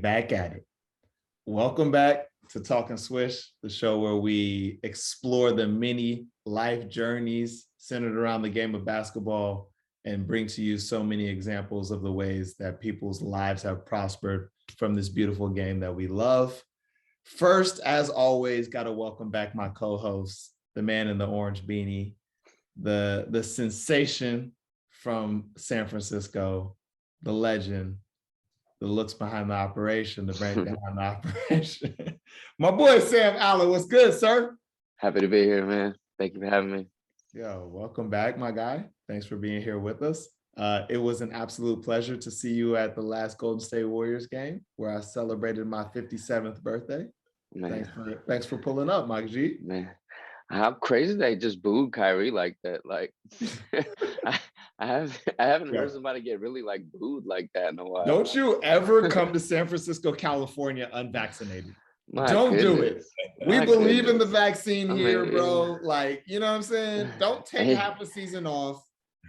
back at it. Welcome back to Talking Swish, the show where we explore the many life journeys centered around the game of basketball and bring to you so many examples of the ways that people's lives have prospered from this beautiful game that we love. First, as always, got to welcome back my co-host, the man in the orange beanie, the sensation from San Francisco, the legend, the looks behind the operation, the brain behind the operation. My boy, Sam Allen, what's good, sir? Happy to be here, man. Thank you for having me. Yo, welcome back, my guy. Thanks for being here with us. It was an absolute pleasure to see you at the last Golden State Warriors game where I celebrated my 57th birthday. Man. Thanks for pulling up, Mike G. Man, how crazy they just booed Kyrie like that. Like, I haven't heard somebody get really like booed like that in a while. Don't you ever come to San Francisco, California unvaccinated. Don't do it. We believe in the vaccine here, bro. Like, you know what I'm saying? Don't take half a season off.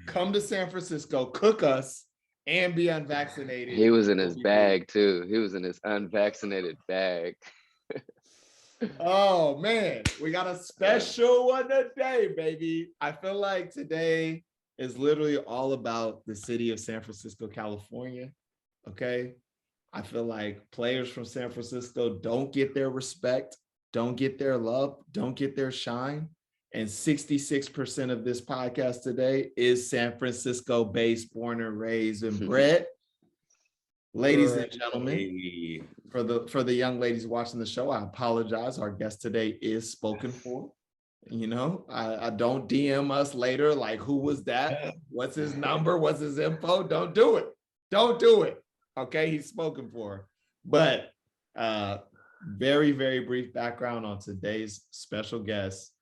Come to San Francisco, cook us, and be unvaccinated. He was in his bag too. He was in his unvaccinated bag. Oh man, we got a special one today, baby. I feel like today is literally all about the city of San Francisco, California. Okay. I feel like players from San Francisco don't get their respect, don't get their love, don't get their shine. And 66% of this podcast today is San Francisco based, born and raised and bred. Ladies and gentlemen, for the young ladies watching the show, I apologize. Our guest today is spoken for. You know, I don't DM us later like, who was that? What's his number? What's his info? Don't do it. Don't do it. Okay, he's spoken for. But very, very brief background on today's special guest.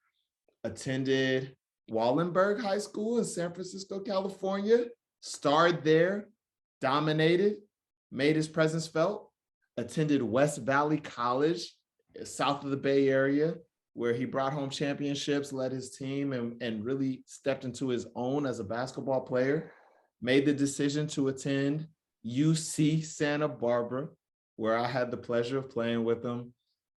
Attended Wallenberg High School in San Francisco, California. Starred there, dominated, made his presence felt. Attended West Valley College, south of the Bay Area, where he brought home championships, led his team, and really stepped into his own as a basketball player. Made the decision to attend UC Santa Barbara, where I had the pleasure of playing with him.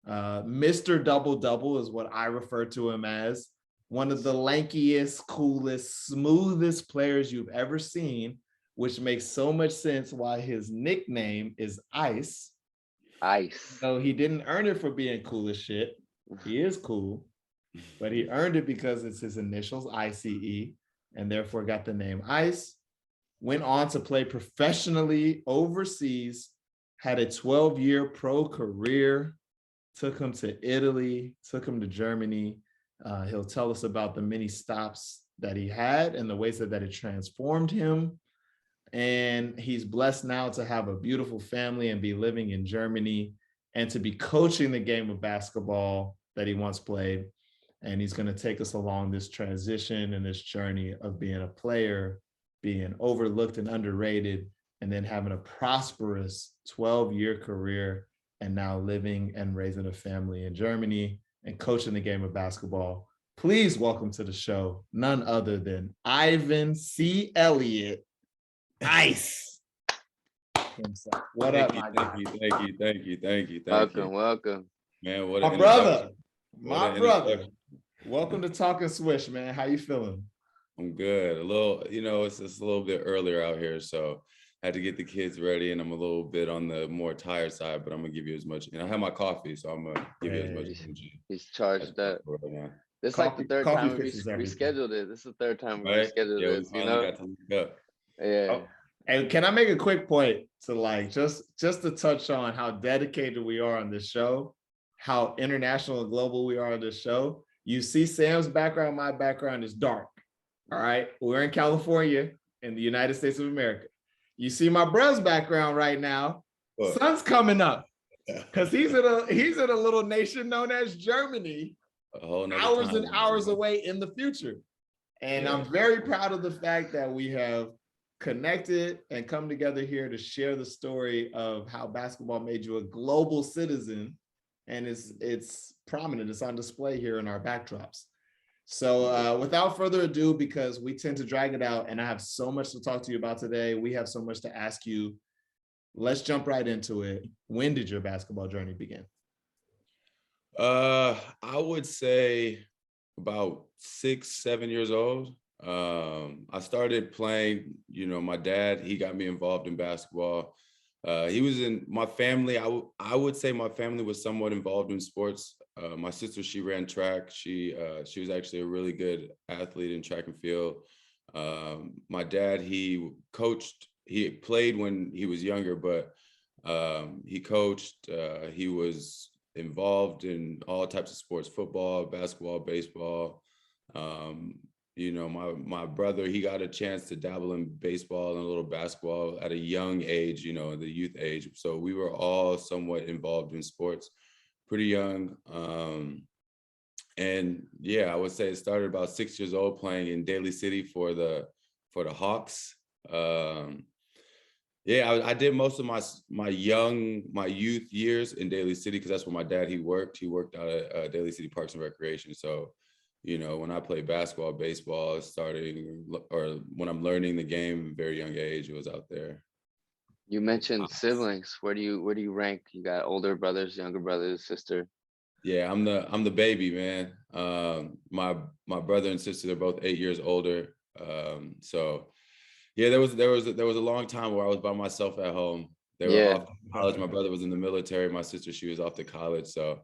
Mr. Double-Double is what I refer to him as. One of the lankiest, coolest, smoothest players you've ever seen, which makes so much sense why his nickname is Ice. Ice. So he didn't earn it for being cool as shit. He is cool, but he earned it because it's his initials, ICE, and therefore got the name Ice. Went on to play professionally overseas, had a 12-year pro career, took him to Italy, took him to Germany. He'll tell us about the many stops that he had and the ways that it transformed him. And he's blessed now to have a beautiful family and be living in Germany and to be coaching the game of basketball that he once played. And he's going to take us along this transition and this journey of being a player, being overlooked and underrated, and then having a prosperous 12-year career and now living and raising a family in Germany and coaching the game of basketball. Please welcome to the show none other than Ivan C. Elliott. Ice. What up, my guy? Thank you. Welcome. Man, what my brother. Welcome to Talking Swish, man. How you feeling? I'm good. A little, it's just a little bit earlier out here, so I had to get the kids ready, and I'm a little bit on the more tired side, but I'm gonna give you as much. I have my coffee, so I'm gonna give you as much energy. He's charged up. This is like the third time we rescheduled it. This is the third time we rescheduled this. Got to link up. Yeah. Oh, and can I make a quick point to like just to touch on how dedicated we are on this show, how international and global we are on this show. You see Sam's background, my background is dark. All right. We're in California in the United States of America. You see my brother's background right now. Sun's coming up because he's in a little nation known as Germany, hours and hours away in the future. And I'm very proud of the fact that we have connected and come together here to share the story of how basketball made you a global citizen, and it's prominent. It's on display here in our backdrops. So without further ado, because we tend to drag it out and I have so much to talk to you about today, we have so much to ask you. let's jump right into it. When did your basketball journey begin? I would say about 6, 7 years old. I started playing, my dad, he got me involved in basketball. He was in my family. I would say my family was somewhat involved in sports. My sister, she ran track. She was actually a really good athlete in track and field. My dad, he coached. He played when he was younger, but he coached. He was involved in all types of sports: football, basketball, baseball. My brother, he got a chance to dabble in baseball and a little basketball at a young age, the youth age. So we were all somewhat involved in sports pretty young. And yeah, I would say it started about 6 years old playing in Daly City for the Hawks. Yeah, I did most of my youth years in Daly City because that's where my dad, he worked. He worked out at Daly City Parks and Recreation. So, when I played basketball, baseball, or when I'm learning the game, very young age, it was out there. You mentioned siblings. Where do you rank? You got older brothers, younger brothers, sister? Yeah, I'm the baby, man. My brother and sister, they're both 8 years older. So yeah, there was a long time where I was by myself at home. They were off to college. My brother was in the military. My sister, she was off to college. So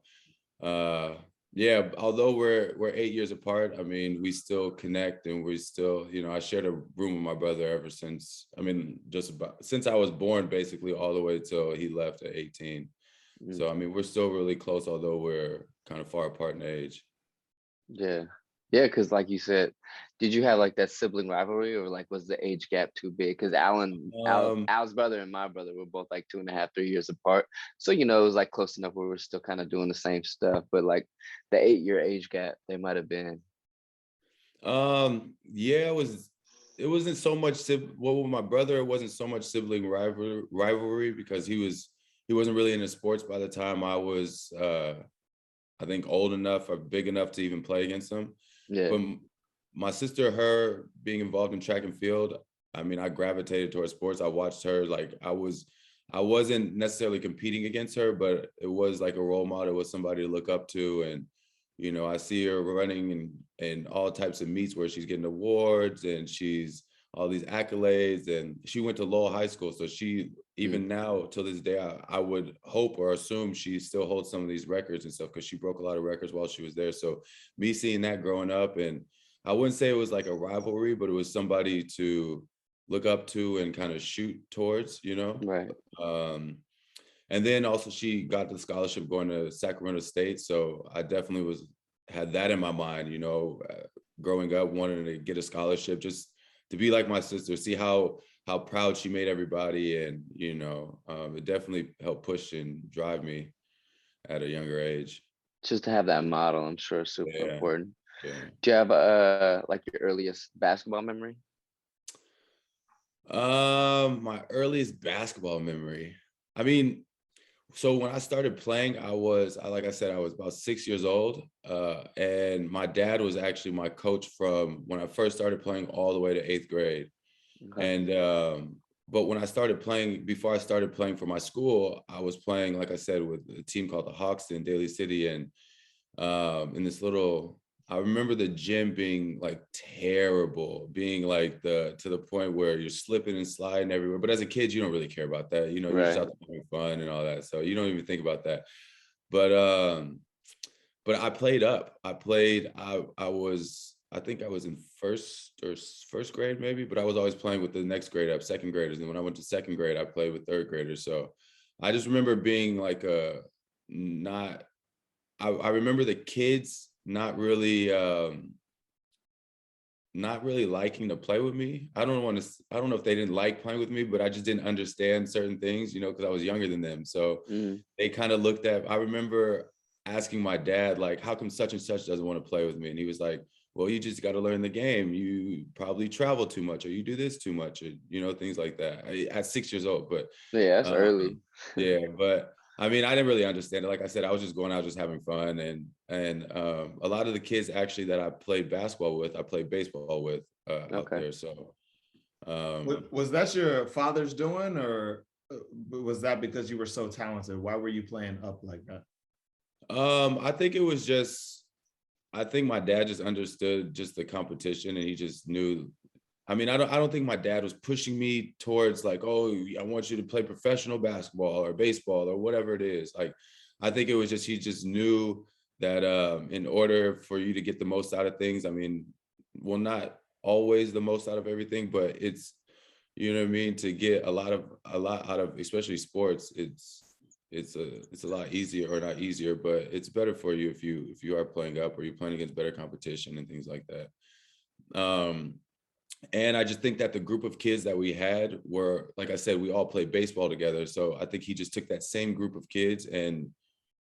yeah, although we're 8 years apart, I mean, we still connect, and we still, I shared a room with my brother ever since, just about since I was born, basically all the way till he left at 18. So, I mean, we're still really close, although we're kind of far apart in age. Yeah. Yeah, because like you said, did you have like that sibling rivalry, or like was the age gap too big? Because Al's brother and my brother were both like 2.5, 3 years apart. So, it was like close enough where we're still kind of doing the same stuff. But like the 8-year age gap, they might have been. Yeah, it wasn't so much with my brother, it wasn't so much sibling rivalry because he wasn't really into sports by the time I was I think old enough or big enough to even play against him. Yeah. But my sister, her being involved in track and field, I mean, I gravitated towards sports. I watched her, like I wasn't necessarily competing against her, but it was like a role model. It was somebody to look up to. And, I see her running in all types of meets where she's getting awards and she's all these accolades, and she went to Lowell High School. So she, even now till this day, I would hope or assume she still holds some of these records and stuff because she broke a lot of records while she was there. So me seeing that growing up, and I wouldn't say it was like a rivalry, but it was somebody to look up to and kind of shoot towards, Right. And then also she got the scholarship going to Sacramento State. So I definitely had that in my mind, growing up, wanting to get a scholarship, just to be like my sister, see how proud she made everybody. And, it definitely helped push and drive me at a younger age. Just to have that model, I'm sure is super important. Yeah. Do you have like your earliest basketball memory? My earliest basketball memory. I mean, so when I started playing, like I said, I was about 6 years old. And my dad was actually my coach from when I first started playing all the way to 8th grade. Okay. And, but when I started playing, before I started playing for my school, I was playing, like I said, with a team called the Hawks in Daly City. And in this I remember the gym being like terrible, being like to the point where you're slipping and sliding everywhere. But as a kid, you don't really care about that. You're just out there having fun and all that. So you don't even think about that. But I played up. I think I was in first grade maybe, but I was always playing with the next grade up, second graders. And when I went to second grade, I played with third graders. So I just remember being like I remember the kids not really liking to play with me. I don't know if they didn't like playing with me, but I just didn't understand certain things, because I was younger than them. So they kind of looked at, I remember asking my dad, like, how come such and such doesn't want to play with me? And he was like, well, you just got to learn the game. You probably travel too much, or you do this too much, or, things like that. At 6 years old, but yeah, that's early. Yeah, but I mean, I didn't really understand it. Like I said, I was just going out, just having fun. And a lot of the kids actually that I played basketball with, I played baseball with out there. So was that your father's doing, or Was that because you were so talented? Why were you playing up like that? I think it was just, I think my dad just understood just the competition, and he just knew. I mean, I don't think my dad was pushing me towards like, oh, I want you to play professional basketball or baseball or whatever it is. Like, I think it was just, he just knew that in order for you to get the most out of things, I mean, well, not always the most out of everything, but it's, you know what I mean, to get a lot out of, especially sports, it's a lot easier, or not easier, but it's better for you if you are playing up, or you're playing against better competition and things like that. And I just think that the group of kids that we had were, like I said, we all played baseball together. So I think he just took that same group of kids, and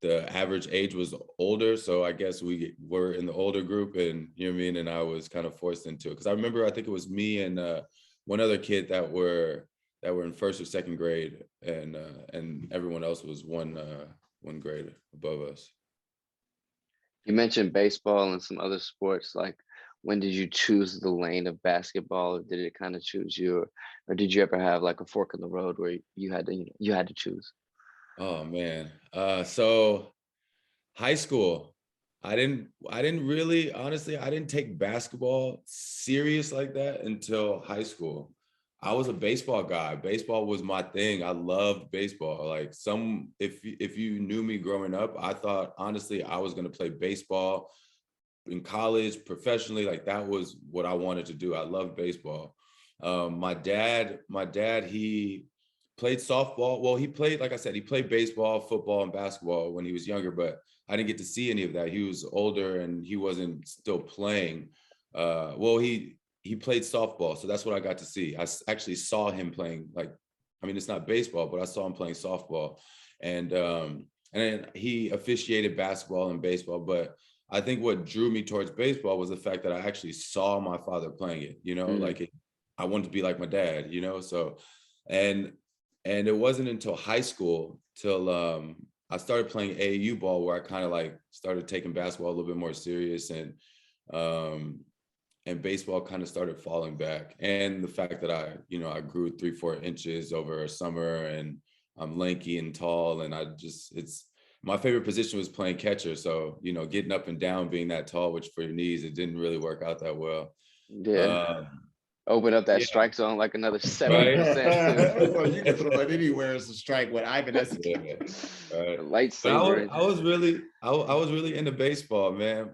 the average age was older. So I guess we were in the older group, and you know what I mean? And I was kind of forced into it. Cause I remember, I think it was me and one other kid that were in first or second grade, and everyone else was one grade above us. You mentioned baseball and some other sports. Like, when did you choose the lane of basketball, or did it kind of choose you, or did you ever have like a fork in the road where you had to, you had to choose? Oh man. So high school, I didn't really, honestly, I didn't take basketball serious like that until high school. I was a baseball guy. Baseball was my thing. I loved baseball. Like, if you knew me growing up, I thought honestly I was going to play baseball in college, professionally. Like, that was what I wanted to do. I loved baseball. My dad, he played softball. Well, he played, like I said, he played baseball, football, and basketball when he was younger, but I didn't get to see any of that. He was older and he wasn't still playing. Well, he played softball, so that's what I got to see. I actually saw him playing, like, I mean, it's not baseball, but I saw him playing softball, and then he officiated basketball and baseball. But I think what drew me towards baseball was the fact that I actually saw my father playing it. You know, I wanted to be like my dad. You know, so and it wasn't until high school till I started playing AAU ball, where I kind of like started taking basketball a little bit more serious, and baseball kind of started falling back. And the fact that I grew 3-4 inches over a summer, and I'm lanky and tall, and it's my favorite position was playing catcher. So, getting up and down, being that tall, which for your knees, it didn't really work out that well. Yeah. Open up that yeah. strike zone like another 7%. Right? So you can throw it anywhere as a strike with Ivan as a right. Lightsaber. I was really into baseball, man.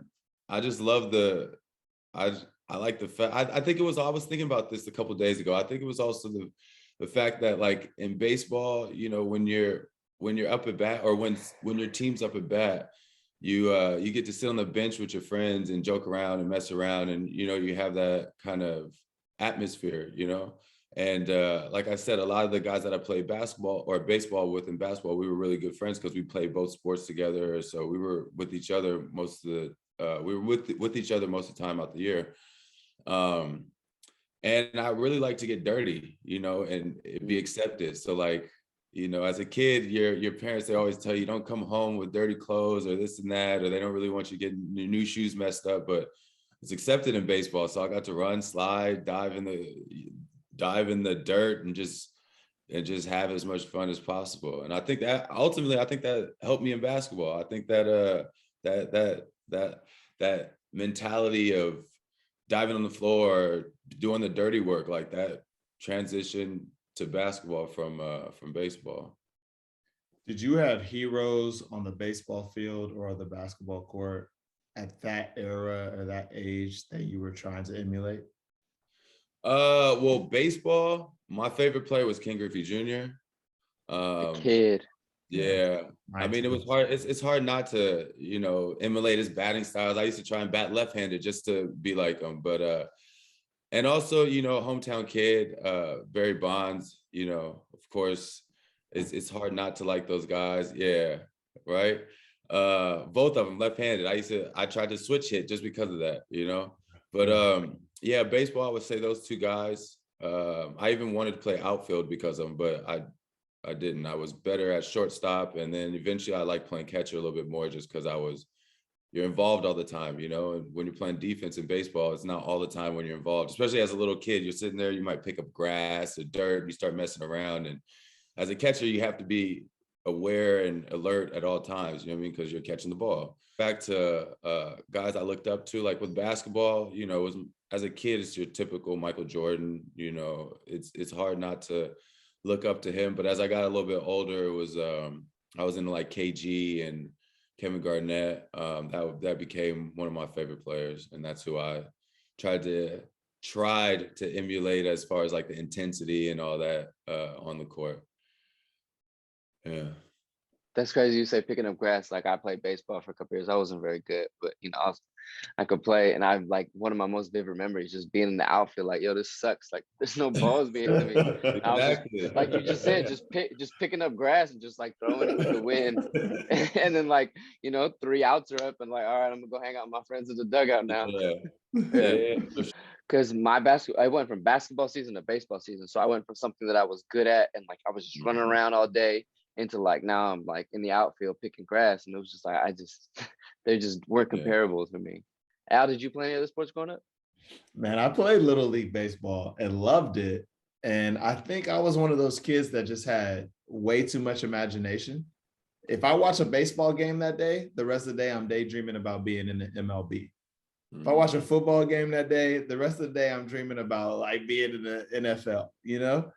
I just love I like the fact. I think it was. I was thinking about this a couple of days ago. I think it was also the fact that, like, in baseball, when you're up at bat, or when your team's up at bat, you get to sit on the bench with your friends and joke around and mess around, and you have that kind of atmosphere, And like I said, a lot of the guys that I played basketball or baseball with in basketball, we were really good friends because we played both sports together. So we were with each other most of the time out the year. And I really like to get dirty, and be accepted. So, like, as a kid, your parents, they always tell you, don't come home with dirty clothes or this and that, or they don't really want you getting your new shoes messed up, but it's accepted in baseball. So I got to run, slide, dive in the dirt, and just have as much fun as possible. And I think that ultimately, that helped me in basketball. I think that that mentality of diving on the floor, doing the dirty work, like that transition to basketball from baseball. Did you have heroes on the baseball field or the basketball court at that era or that age that you were trying to emulate? Well, baseball, my favorite player was Ken Griffey Jr. The kid. Yeah. I mean, it was hard. It's hard not to, emulate his batting styles. I used to try and bat left-handed just to be like him. But and also, hometown kid, Barry Bonds, of course, it's hard not to like those guys. Yeah, right. Both of them left-handed. I tried to switch hit just because of that, But yeah, baseball, I would say those two guys. I even wanted to play outfield because of them, but I didn't. I was better at shortstop, and then eventually I liked playing catcher a little bit more, just because you're involved all the time, and when you're playing defense in baseball, it's not all the time when you're involved, especially as a little kid. You're sitting there, you might pick up grass or dirt, and you start messing around, and as a catcher, you have to be aware and alert at all times, you know what I mean? Because you're catching the ball. Back to guys I looked up to, like with basketball, you know, it was, as a kid, it's your typical Michael Jordan, you know, it's hard not to look up to him. But as I got a little bit older, it was I was into like KG and Kevin Garnett. That became one of my favorite players, and that's who I tried to emulate as far as like the intensity and all that on the court. Yeah. That's crazy. You say picking up grass. Like I played baseball for a couple years. I wasn't very good, but you know, I could play. And I like one of my most vivid memories just being in the outfield. Like, yo, this sucks. Like, there's no balls being to me. Exactly. I was just, like you just said, just picking up grass and just like throwing it to the wind. And then like, you know, 3 outs are up and like, all right, I'm gonna go hang out with my friends in the dugout now. Yeah. Because I went from basketball season to baseball season. So I went from something that I was good at and like I was just running around all day into like now I'm like in the outfield picking grass, and it was just like they just weren't comparable to me. Al, did you play any other sports growing up? Man, I played Little League baseball and loved it. And I think I was one of those kids that just had way too much imagination. If I watch a baseball game that day, the rest of the day I'm daydreaming about being in the MLB. If I watch a football game that day, the rest of the day I'm dreaming about like being in the NFL, you know?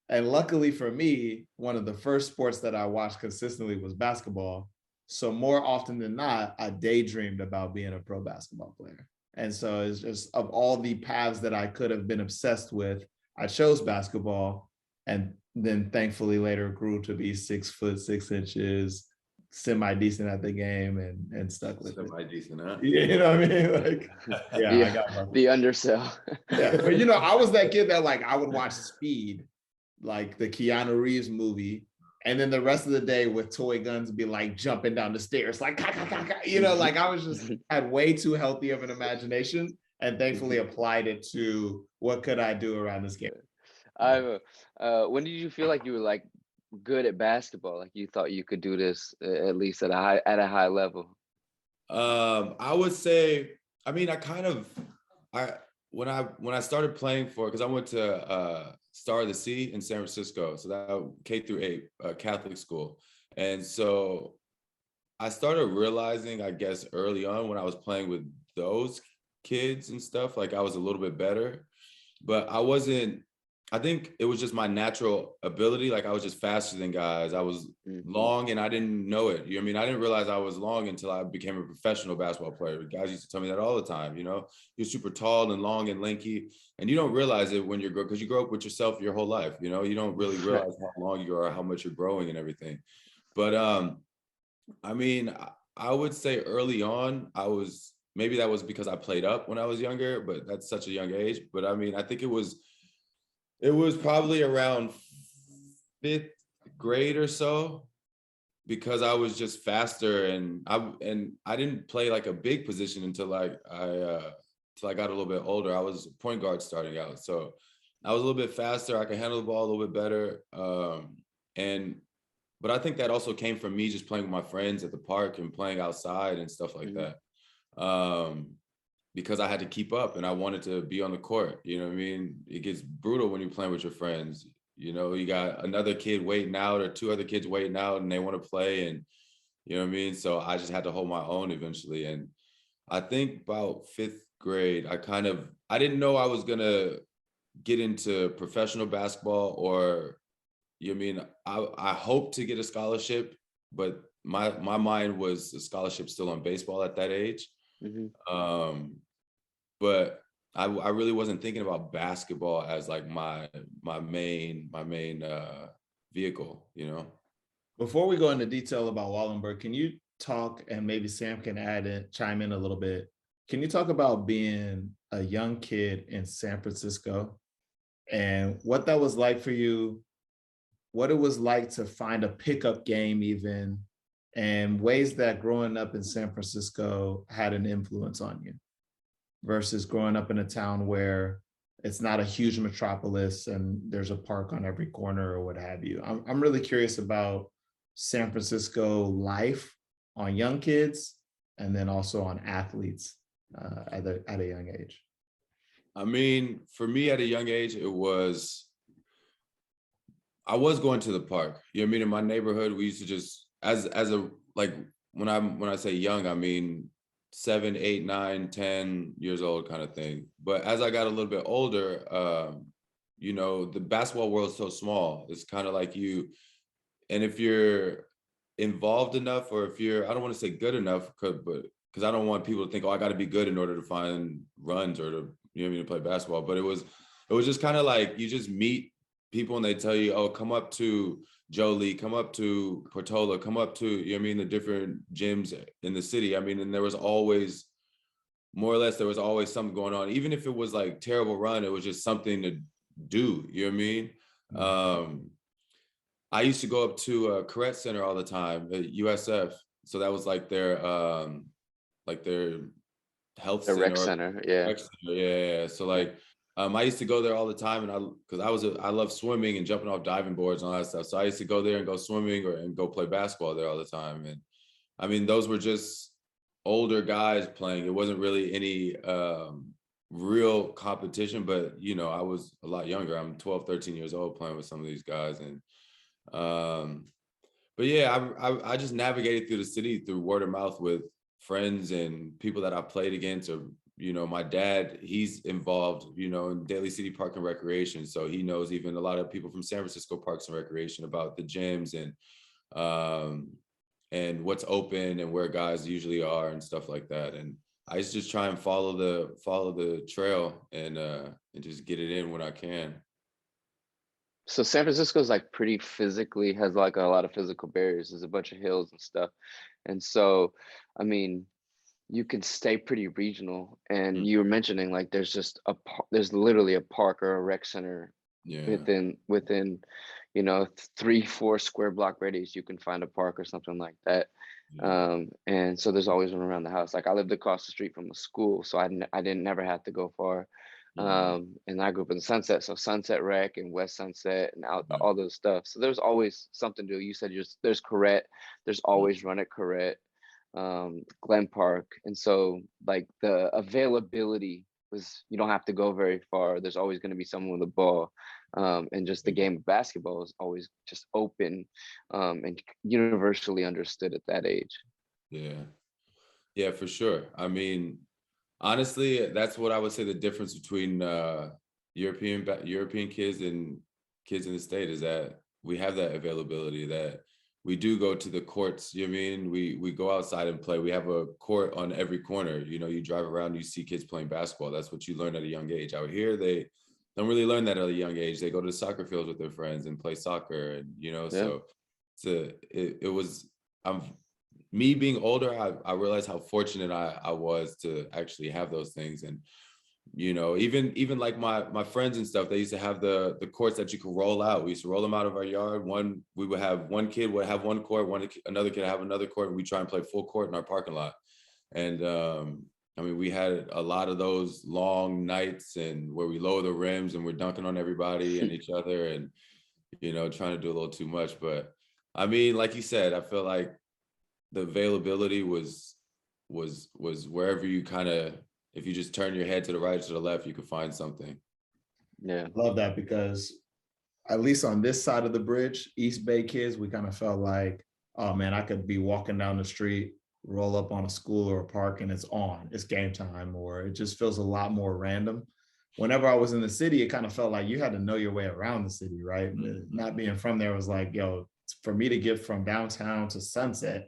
And luckily for me, one of the first sports that I watched consistently was basketball. So more often than not, I daydreamed about being a pro basketball player. And so it's just, of all the paths that I could have been obsessed with, I chose basketball. And then thankfully later grew to be 6'6", semi-decent at the game and stuck with it. Semi-decent, huh? Yeah, you know what I mean? Like, yeah, I got the undersell. Yeah, but you know, I was that kid that like I would watch Speed, like the Keanu Reeves movie, and then the rest of the day with toy guns be like jumping down the stairs, like you know, like I was just had way too healthy of an imagination, and thankfully applied it to what could I do around this game. When did you feel like you were like good at basketball? Like you thought you could do this at least at a high level? I would say, I mean, when I started playing because I went to Star of the Sea in San Francisco, so that K through 8 Catholic school, and so I started realizing, I guess, early on when I was playing with those kids and stuff, like I was a little bit better, but I think it was just my natural ability. Like I was just faster than guys. I was long and I didn't know it. You know what I mean? I didn't realize I was long until I became a professional basketball player. Guys used to tell me that all the time, you know? You're super tall and long and lanky, and you don't realize it when you're because you grow up with yourself your whole life, you know? You don't really realize how long you are, how much you're growing and everything. But I mean, I would say early on, maybe that was because I played up when I was younger, but that's such a young age. But I mean, I think it was probably around 5th grade or so, because I was just faster, and I didn't play like a big position until I got a little bit older. I was point guard starting out, so I was a little bit faster. I could handle the ball a little bit better, but I think that also came from me just playing with my friends at the park and playing outside and stuff like that. Because I had to keep up and I wanted to be on the court. You know what I mean? It gets brutal when you're playing with your friends. You know, you got another kid waiting out or 2 other kids waiting out and they want to play, and you know what I mean? So I just had to hold my own eventually. And I think about 5th grade, I didn't know I was gonna get into professional basketball, or you know what I mean? I hoped to get a scholarship, but my mind was a scholarship still on baseball at that age. But I really wasn't thinking about basketball as like my main vehicle, you know. Before we go into detail about Wallenberg, can you talk, and maybe Sam can chime in a little bit. Can you talk about being a young kid in San Francisco and what that was like for you, what it was like to find a pickup game even, and ways that growing up in San Francisco had an influence on you versus growing up in a town where it's not a huge metropolis and there's a park on every corner or what have you. I'm really curious about San Francisco life on young kids and then also on athletes at a young age. I mean, for me at a young age, I was going to the park. You know what I mean? In my neighborhood, we used to just as a like when I say young, I mean 7, 8, 9, 10 years old kind of thing. But as I got a little bit older, you know, the basketball world is so small. It's kind of like and if you're involved enough, or if you're, I don't want to say good enough, because I don't want people to think, oh, I got to be good in order to find runs or to, you know what I mean, to play basketball. But it was just kind of like you just meet people and they tell you, oh, come up to Jolie, come up to Portola, come up to, you know what I mean, the different gyms in the city. I mean, and there was always, more or less, there was always something going on. Even if it was like terrible run, it was just something to do, you know what I mean? Mm-hmm. I used to go up to Correct Center all the time at USF. So that was like their health center. Rec center, yeah. Rec center, yeah. So like, I used to go there all the time, and because I love swimming and jumping off diving boards and all that stuff. So I used to go there and go swimming and go play basketball there all the time. And I mean, those were just older guys playing. It wasn't really any real competition, but you know, I was a lot younger. I'm 12, 13 years old playing with some of these guys. And but yeah, I just navigated through the city through word of mouth with friends and people that I played against. Or, you know, my dad, he's involved, you know, in Daly City Park and Recreation. So he knows even a lot of people from San Francisco Parks and Recreation about the gyms and what's open and where guys usually are and stuff like that. And I just try and follow the trail and just get it in when I can. So San Francisco is like pretty physically, has like a lot of physical barriers. There's a bunch of hills and stuff. And so, I mean, you can stay pretty regional. And you were mentioning like there's literally a park or a rec center within, you know, 3-4 square block radius, you can find a park or something like that. And so there's always one around the house. Like I lived across the street from a school, so I didn't never have to go far. And I grew up in Sunset, so Sunset Rec and West Sunset and all those stuff. So there's always something to do. You said there's Correct, there's always Run at Correct, Glen Park. And so like the availability was, you don't have to go very far. There's always going to be someone with a ball. And just the game of basketball is always just open and universally understood at that age. Yeah, for sure. I mean, honestly, that's what I would say the difference between European kids and kids in the state is that we have that availability, that we do go to the courts. You know what I mean? We go outside and play. We have a court on every corner. You know, you drive around, you see kids playing basketball. That's what you learn at a young age. Out here, they don't really learn that at a young age. They go to the soccer fields with their friends and play soccer. And, you know, me being older, I realized how fortunate I was to actually have those things. And, you know, even like my friends and stuff, they used to have the courts that you could roll out. We used to roll them out of our yard. We would have one kid would have one court, another kid have another court, and we try and play full court in our parking lot. And I mean, we had a lot of those long nights and where we lower the rims and we're dunking on everybody and each other and, you know, trying to do a little too much. But I mean, like you said, I feel like the availability was wherever you kind of, if you just turn your head to the right or to the left, you could find something. Yeah. I love that, because at least on this side of the bridge, East Bay kids, we kind of felt like, oh man, I could be walking down the street, roll up on a school or a park and it's game time, or it just feels a lot more random. Whenever I was in the city, it kind of felt like you had to know your way around the city, right? Mm-hmm. Not being from there was like, yo, for me to get from downtown to Sunset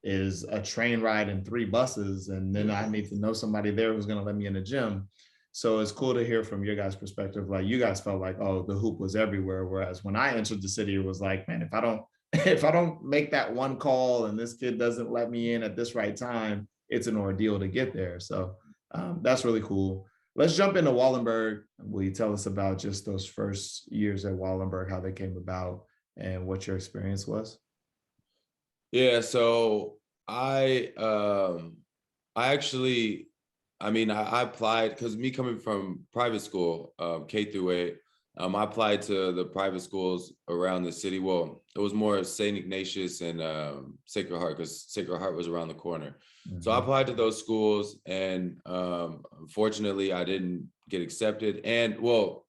is a train ride and 3 buses. And then I need to know somebody there who's going to let me in the gym. So it's cool to hear from your guys' perspective. Like you guys felt like, oh, the hoop was everywhere. Whereas when I entered the city, it was like, man, if I don't make that one call and this kid doesn't let me in at this right time, it's an ordeal to get there. So that's really cool. Let's jump into Wallenberg. Will you tell us about just those first years at Wallenberg, how they came about and what your experience was? Yeah, so I applied because me coming from private school, K through 8, I applied to the private schools around the city. Well, it was more St. Ignatius and Sacred Heart, because Sacred Heart was around the corner. Mm-hmm. So I applied to those schools, and unfortunately, I didn't get accepted. And well,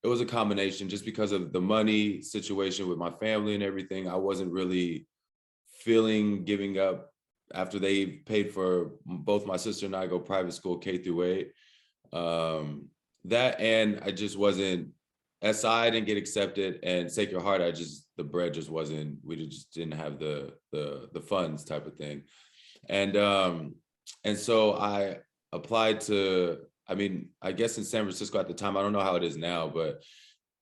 it was a combination just because of the money situation with my family and everything. I wasn't really feeling giving up after they paid for both my sister and I go private school K-8. That, and I just wasn't, SI I didn't get accepted, and Sacred Heart, the bread just wasn't, we just didn't have the funds type of thing. And so I applied to, I mean, I guess in San Francisco at the time, I don't know how it is now, but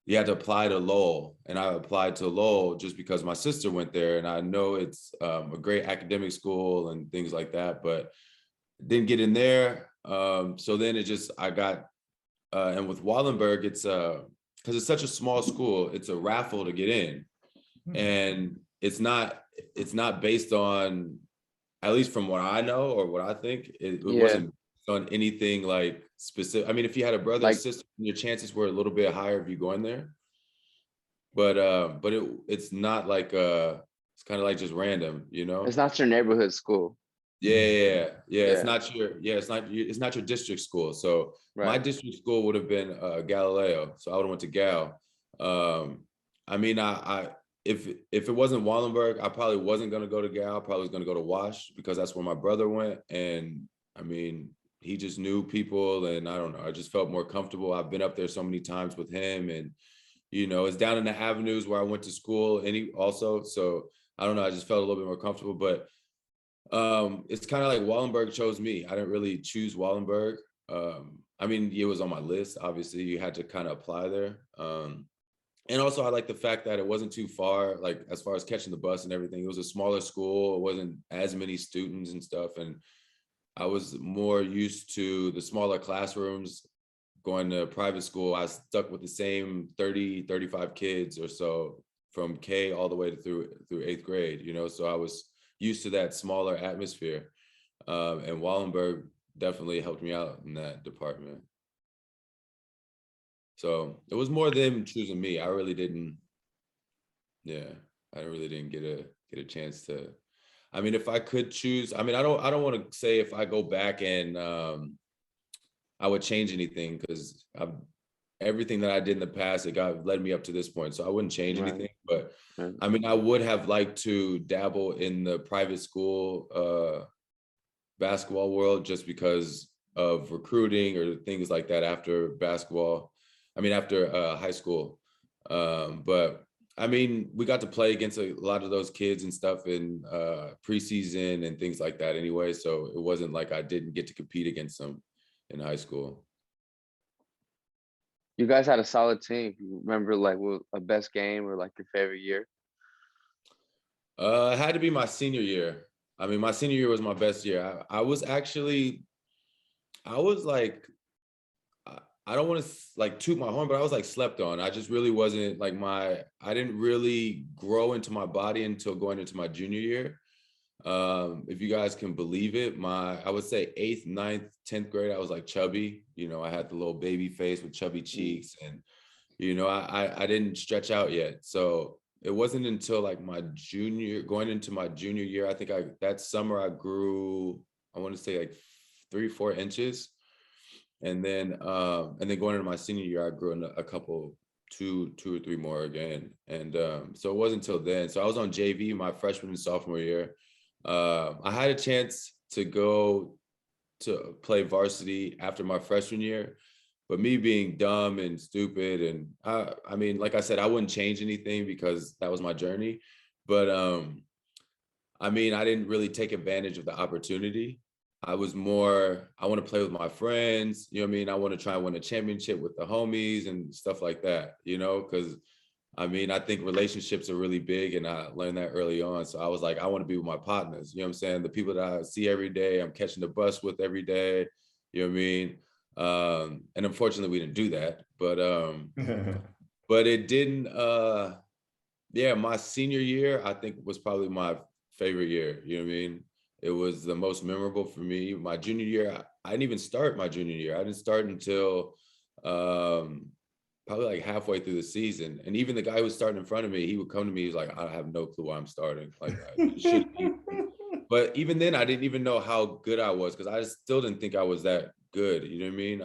you had to apply to Lowell, and I applied to Lowell just because my sister went there, and I know it's a great academic school and things like that, but didn't get in there. So then I got, and with Wallenberg, it's because it's such a small school, it's a raffle to get in, and it's not based on, at least from what I know or what I think, it wasn't on anything like specific. I mean, if you had a brother or sister, your chances were a little bit higher of you going there. But it's not like it's kind of like just random, you know? It's not your neighborhood school. Yeah. It's not your district school. So my district school would have been Galileo. So I would have went to Gal. I mean, if it wasn't Wallenberg, I probably wasn't gonna go to Gal. I probably was gonna go to Wash because that's where my brother went. And I mean, he just knew people, and I don't know, I just felt more comfortable. I've been up there so many times with him, and you know, it's down in the avenues where I went to school also. So I don't know, I just felt a little bit more comfortable. But it's kind of like Wallenberg chose me. I didn't really choose Wallenberg. I mean, it was on my list. Obviously, you had to kind of apply there. And also, I like the fact that it wasn't too far, like as far as catching the bus and everything. It was a smaller school. It wasn't as many students and stuff. And I was more used to the smaller classrooms. Going to private school, I stuck with the same 30, 35 kids or so from K all the way through 8th grade, you know? So I was used to that smaller atmosphere. And Wallenberg definitely helped me out in that department. So it was more them choosing me. I really didn't, I really didn't get a chance to. I mean, if I could choose, I mean, I don't want to say if I go back and I would change anything, because everything that I did in the past, it led me up to this point. So I wouldn't change anything, but I mean, I would have liked to dabble in the private school basketball world just because of recruiting or things like that after basketball. I mean, after high school. But I mean, we got to play against a lot of those kids and stuff in preseason and things like that anyway. So it wasn't like I didn't get to compete against them in high school. You guys had a solid team. You remember like a best game or like your favorite year? It had to be my senior year. I mean, my senior year was my best year. I was like, I don't want to like toot my horn, but I was like slept on. I just really wasn't like I didn't really grow into my body until going into my junior year. If you guys can believe it, I would say 8th, 9th, 10th grade, I was like chubby. You know, I had the little baby face with chubby cheeks, and, you know, I didn't stretch out yet. So it wasn't until like going into my junior year, I think that summer I grew, I want to say like 3 or 4 inches. And then going into my senior year, I grew a couple, 2 or 3 more again. And so it wasn't until then. So I was on JV my freshman and sophomore year. I had a chance to go to play varsity after my freshman year, but me being dumb and stupid, and I mean, like I said, I wouldn't change anything because that was my journey. But I mean, I didn't really take advantage of the opportunity. I was more, I want to play with my friends, you know what I mean? I want to try and win a championship with the homies and stuff like that, you know, because I mean, I think relationships are really big, and I learned that early on. So I was like, I want to be with my partners, you know what I'm saying? The people that I see every day, I'm catching the bus with every day, you know what I mean? And unfortunately we didn't do that, but it didn't, my senior year, I think was probably my favorite year, you know what I mean? It was the most memorable for me. My junior year, I didn't even start my junior year. I didn't start until probably like halfway through the season. And even the guy who was starting in front of me, he would come to me, he's like, I have no clue why I'm starting. Like, but even then, I didn't even know how good I was, because I still didn't think I was that good. You know what I mean?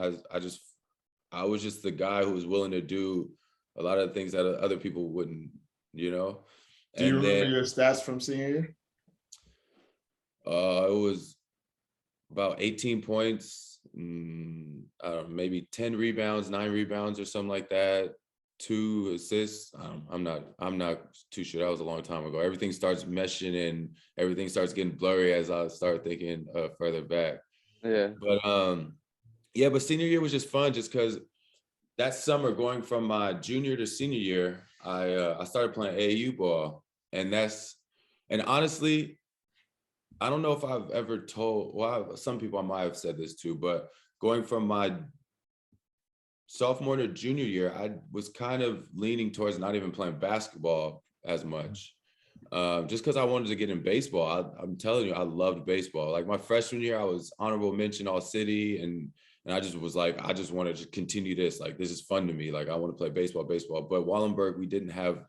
I was just the guy who was willing to do a lot of things that other people wouldn't, you know. Do you And remember then your stats from senior year? it was about 18 points, maybe 10 rebounds, 9 rebounds or something like that, 2 assists. I'm not too sure. That was a long time ago. Everything starts meshing and everything starts getting blurry as I start thinking further back. Yeah. But yeah, but senior year was just fun just because that summer, going from my junior to senior year, I started playing AAU ball. And honestly, I don't know if I've ever told, well, some people I might have said this too, but going from my sophomore to junior year, I was kind of leaning towards not even playing basketball as much. Just because I wanted to get in baseball. I'm telling you, I loved baseball. Like my freshman year, I was honorable mention all city, and I just was like, I just wanted to continue this. Like, this is fun to me. Like, I want to play baseball. But Wallenberg, we didn't have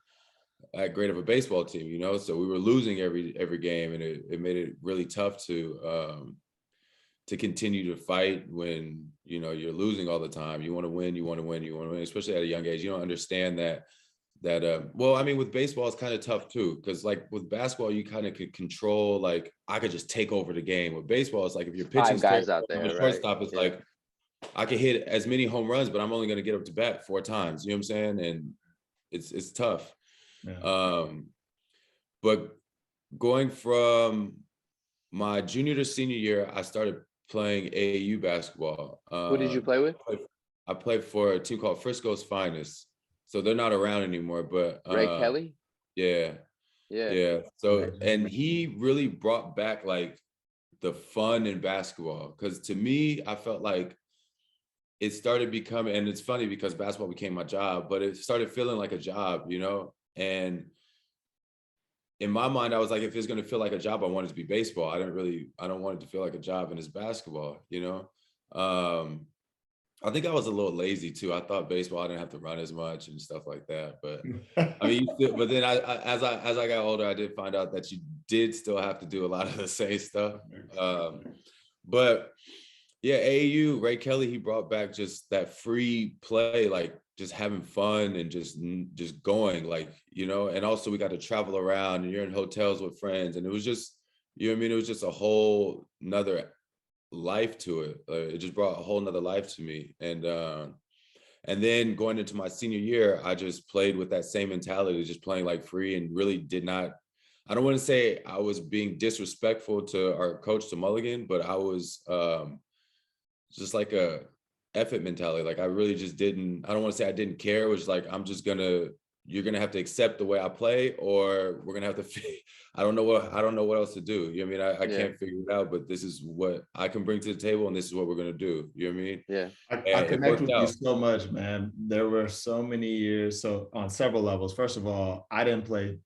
that great of a baseball team, you know, so we were losing every game, and it made it really tough to continue to fight when, you know, you're losing all the time. You want to win, especially at a young age. You don't understand that well, I mean, with baseball it's kind of tough too, because like with basketball you kind of could control, like I could just take over the game. With baseball it's like if you're pitching 5 guys terrible, out there, the right? shortstop is like, I could hit as many home runs, but I'm only going to get up to bat 4 times, you know what I'm saying? And it's tough. Yeah. But going from my junior to senior year, I started playing AAU basketball. Who did you play with? I played for a team called Frisco's Finest. So they're not around anymore, but Ray Kelly? Yeah. So, and he really brought back like the fun in basketball. Cause to me, I felt like it started becoming, and it's funny because basketball became my job, but it started feeling like a job, you know? And in my mind, I was like, if it's going to feel like a job, I want it to be baseball. I don't want it to feel like a job, and it's basketball, you know? I think I was a little lazy too. I thought baseball, I didn't have to run as much and stuff like that. But I mean, but then as I got older, I did find out that you did still have to do a lot of the same stuff. But yeah, AAU, Ray Kelly, he brought back just that free play, like just having fun and just going, like, you know. And also we got to travel around and you're in hotels with friends, and it was just, you know what I mean? It was just a whole nother life to it. It just brought a whole nother life to me. And then going into my senior year, I just played with that same mentality, just playing like free, and really did not, I don't want to say I was being disrespectful to our coach, to Mulligan, but I was just like a effort mentality. Like I really just didn't, I don't want to say I didn't care. It was like, you're gonna have to accept the way I play, or we're gonna have to I don't know what else to do. You know what I mean? I can't figure it out, but this is what I can bring to the table, and this is what we're gonna do. You know what I mean? Yeah. I connect with you so much, man. There were so many years, so on several levels. First of all, I didn't play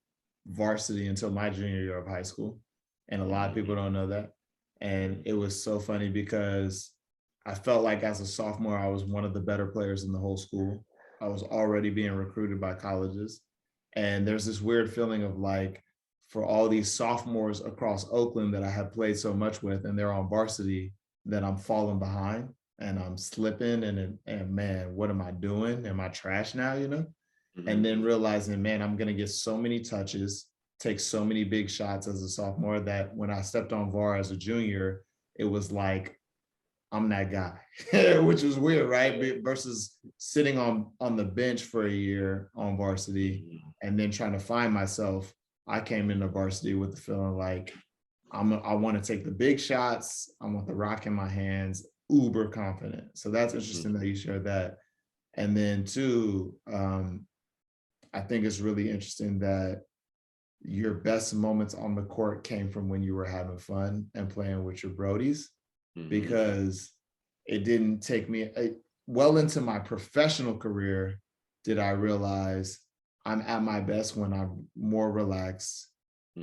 varsity until my junior year of high school, and a lot of people don't know that. And it was so funny because I felt like as a sophomore, I was one of the better players in the whole school. I was already being recruited by colleges. And there's this weird feeling of like, for all these sophomores across Oakland that I have played so much with, and they're on varsity, that I'm falling behind and I'm slipping, and man, what am I doing? Am I trash now, you know? And then realizing, man, I'm going to get so many touches, take so many big shots as a sophomore, that when I stepped on VAR as a junior, it was like, I'm that guy, which was weird, right? Versus sitting on the bench for a year on varsity and then trying to find myself. I came into varsity with the feeling like I want to take the big shots. I want the rock in my hands, uber confident. So that's interesting that you shared that. And then two, I think it's really interesting that your best moments on the court came from when you were having fun and playing with your brodies. Because it didn't take me well into my professional career did I realize I'm at my best when I'm more relaxed,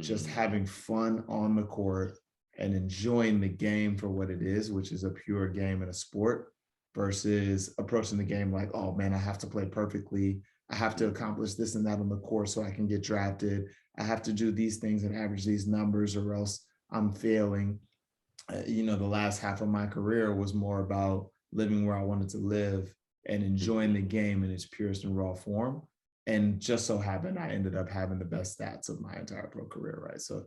just having fun on the court and enjoying the game for what it is, which is a pure game and a sport, versus approaching the game like, oh man, I have to play perfectly. I have to accomplish this and that on the court so I can get drafted. I have to do these things and average these numbers or else I'm failing. You know, the last half of my career was more about living where I wanted to live and enjoying the game in its purest and raw form. And just so happened, I ended up having the best stats of my entire pro career, right? So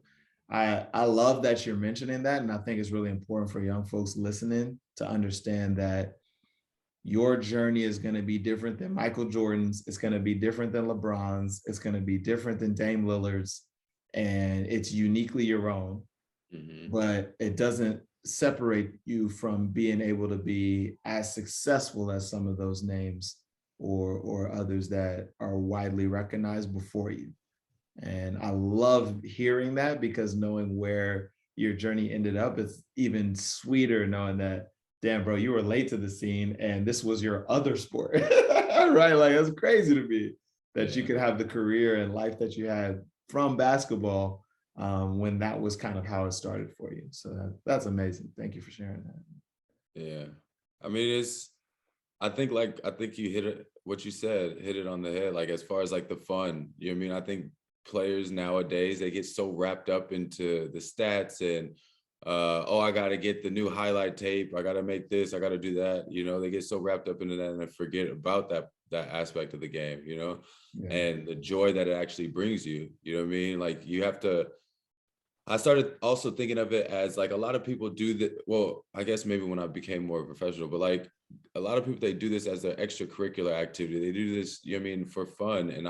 I love that you're mentioning that. And I think it's really important for young folks listening to understand that your journey is going to be different than Michael Jordan's. It's going to be different than LeBron's. It's going to be different than Dame Lillard's. And it's uniquely your own, but it doesn't separate you from being able to be as successful as some of those names or others that are widely recognized before you. And I love hearing that, because knowing where your journey ended up, it's even sweeter knowing that, damn, bro, you were late to the scene and this was your other sport, right? Like, that's crazy to me that you could have the career and life that you had from basketball when that was kind of how it started for you. So that's amazing. Thank you for sharing that. Yeah. I mean, I think you hit it, what you said, hit it on the head. Like, as far as like the fun, you know what I mean? I think players nowadays, they get so wrapped up into the stats and, I got to get the new highlight tape. I got to make this, I got to do that. You know, they get so wrapped up into that and they forget about that aspect of the game, you know, and the joy that it actually brings you, you know what I mean? Like, I started also thinking of it as like, a lot of people do that. Well, I guess maybe when I became more professional, but like a lot of people, they do this as their extracurricular activity. They do this, you know what I mean, for fun. And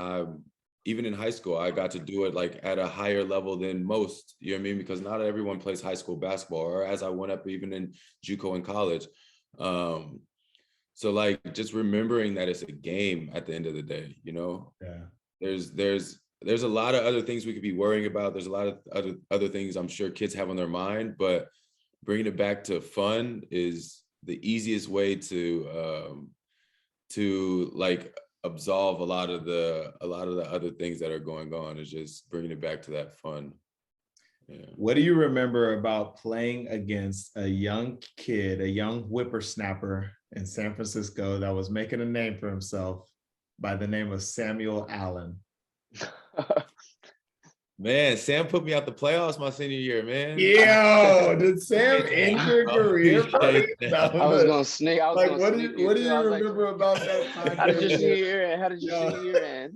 even in high school, I got to do it like at a higher level than most, you know what I mean? Because not everyone plays high school basketball, or as I went up even in Juco in college. So like, just remembering that it's a game at the end of the day, you know? Yeah. There's a lot of other things we could be worrying about. There's a lot of other things I'm sure kids have on their mind, but bringing it back to fun is the easiest way to like absolve a lot of the other things that are going on, is just bringing it back to that fun. Yeah. What do you remember about playing against a young kid, a young whippersnapper in San Francisco that was making a name for himself by the name of Samuel Allen? Man, Sam put me out the playoffs my senior year, man. Yo, did Sam end your career, buddy? No, I was gonna sneak. What do you remember about that time? How did your senior year end? How did your senior year end?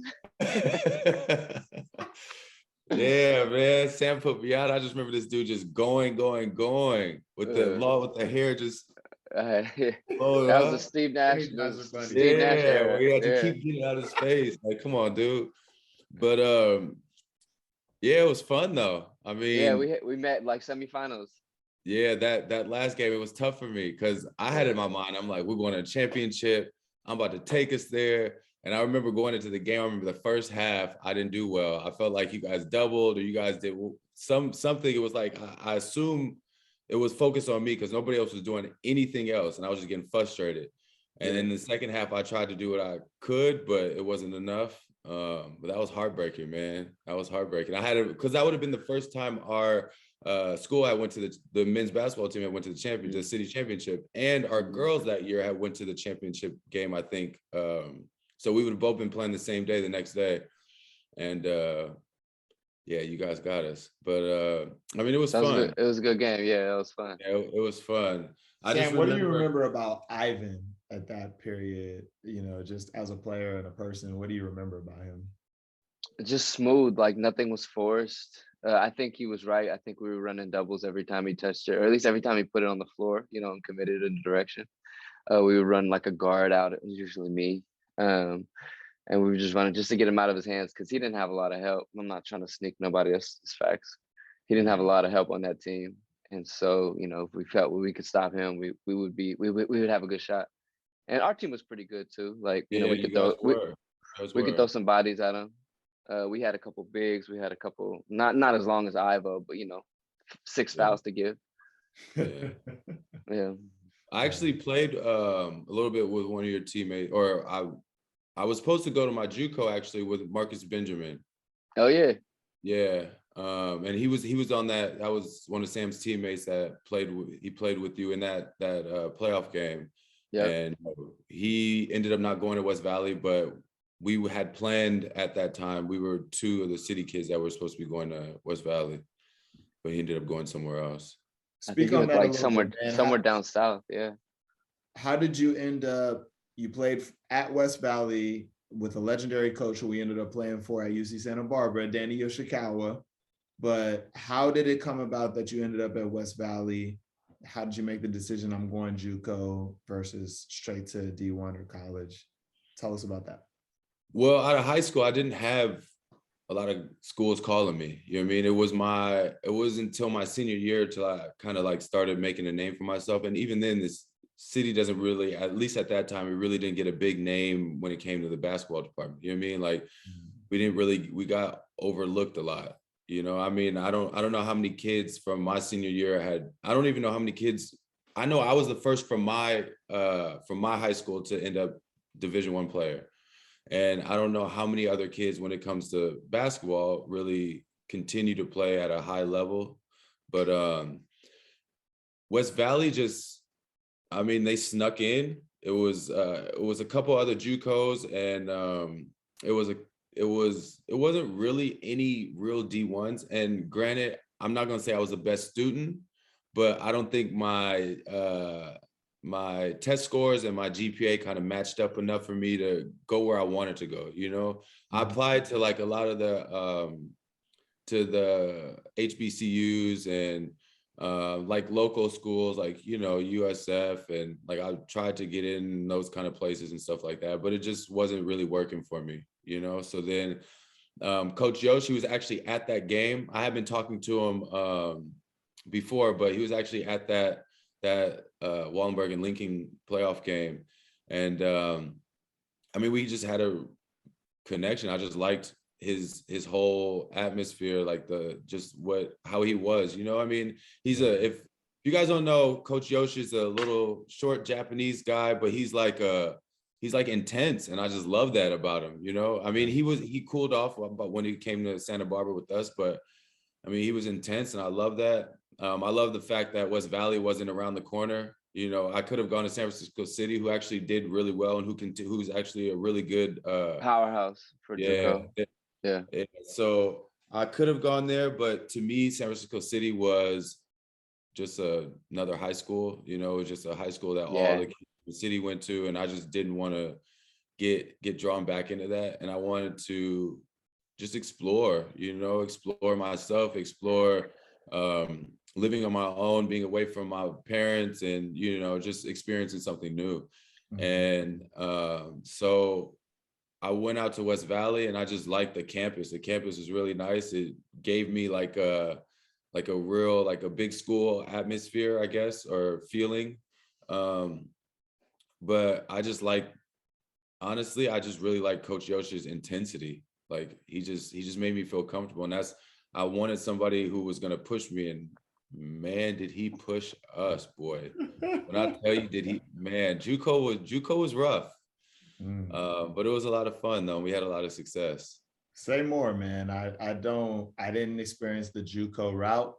Yeah, man. Sam put me out. I just remember this dude just going with the hair just. That was a Steve Nash. Steve Nash era. We had to keep getting out of space. Like, come on, dude. But yeah, it was fun though. I mean, we met like semifinals. Yeah, that last game, it was tough for me because I had in my mind, I'm like, we're going to a championship. I'm about to take us there. And I remember going into the game. I remember the first half, I didn't do well. I felt like you guys doubled, or you guys did something. It was like, I assume it was focused on me because nobody else was doing anything else, and I was just getting frustrated. And in the second half, I tried to do what I could, but it wasn't enough. But that was heartbreaking, man. That was heartbreaking. I had it because that would have been the first time our school I went to the men's basketball team. I went to the city championship, and our girls that year had went to the championship game, I think. So we would have both been playing the same day, the next day, and yeah, you guys got us. But I mean, it was fun. It was a good game. Yeah, it was fun. Yeah, it was fun. Sam, what do you remember about Ivan at that period? You know, just as a player and a person, what do you remember about him? Just smooth, like nothing was forced. I think he was right. I think we were running doubles every time he touched it, or at least every time he put it on the floor, you know, and committed in the direction. We would run like a guard out. It was usually me. And we were just running just to get him out of his hands because he didn't have a lot of help. I'm not trying to sneak nobody else's facts. He didn't have a lot of help on that team. And so, you know, if we felt we could stop him, we would have a good shot. And our team was pretty good too. Like, you know, we could throw some bodies at him. We had a couple bigs. We had a couple, not as long as Ivo, but, you know, 6 fouls to give. Yeah. I actually played a little bit with one of your teammates, or I was supposed to go to my Juco actually with Marcus Benjamin. Oh yeah. Yeah. And he was on that. That was one of Sam's teammates that played with you in that playoff game. Yeah. And he ended up not going to West Valley, but we had planned at that time. We were 2 of the city kids that were supposed to be going to West Valley, but he ended up going somewhere else. Speak on that, like somewhere down south. Yeah. How did you end up, you played at West Valley with a legendary coach who we ended up playing for at UC Santa Barbara, Danny Yoshikawa. But how did it come about that you ended up at West Valley? How did you make the decision, I'm going JUCO versus straight to D1 or college? Tell us about that. Well, out of high school, I didn't have a lot of schools calling me. You know what I mean? It was until my senior year till I kind of like started making a name for myself. And even then, this city doesn't really, at least at that time, we really didn't get a big name when it came to the basketball department. You know what I mean? Like we got overlooked a lot. You know, I mean, I don't know how many kids from my senior year I don't even know how many kids. I know I was the first from my high school to end up Division I player. And I don't know how many other kids, when it comes to basketball, really continue to play at a high level. But West Valley just, I mean, they snuck in. It was a couple other JUCOs, and it wasn't really any real D1s. And granted, I'm not gonna say I was the best student, but I don't think my test scores and my GPA kind of matched up enough for me to go where I wanted to go. You know, I applied to like a lot of the HBCUs and like local schools, like, you know, USF, and like I tried to get in those kind of places and stuff like that, but it just wasn't really working for me, you know. So then Coach Yoshi was actually at that game. I had been talking to him before, but he was actually at that Wallenberg and Lincoln playoff game. And I mean, we just had a connection. I just liked his whole atmosphere, like how he was, you know. I mean, if you guys don't know, Coach Yoshi is a little short Japanese guy, but he's like intense, and I just love that about him, you know. I mean, he cooled off about when he came to Santa Barbara with us, but I mean, he was intense, and I love that. I love the fact that West Valley wasn't around the corner. You know, I could have gone to San Francisco City, who actually did really well, and who's actually a really good powerhouse for JUCO. Yeah. So I could have gone there, but to me, San Francisco City was just another high school. You know, it was just a high school that all the kids in the city went to, and I just didn't want to get drawn back into that, and I wanted to just explore myself, living on my own, being away from my parents, and, you know, just experiencing something new. And so I went out to West Valley, and I just liked the campus. The campus is really nice. It gave me like a big school atmosphere, I guess, or feeling. But I just honestly, I just really like Coach Yoshi's intensity. Like he just made me feel comfortable, and I wanted somebody who was gonna push me, and man, did he push us, boy. When I tell you, JUCO was rough. But it was a lot of fun though. We had a lot of success. Say more, man. I didn't experience the JUCO route.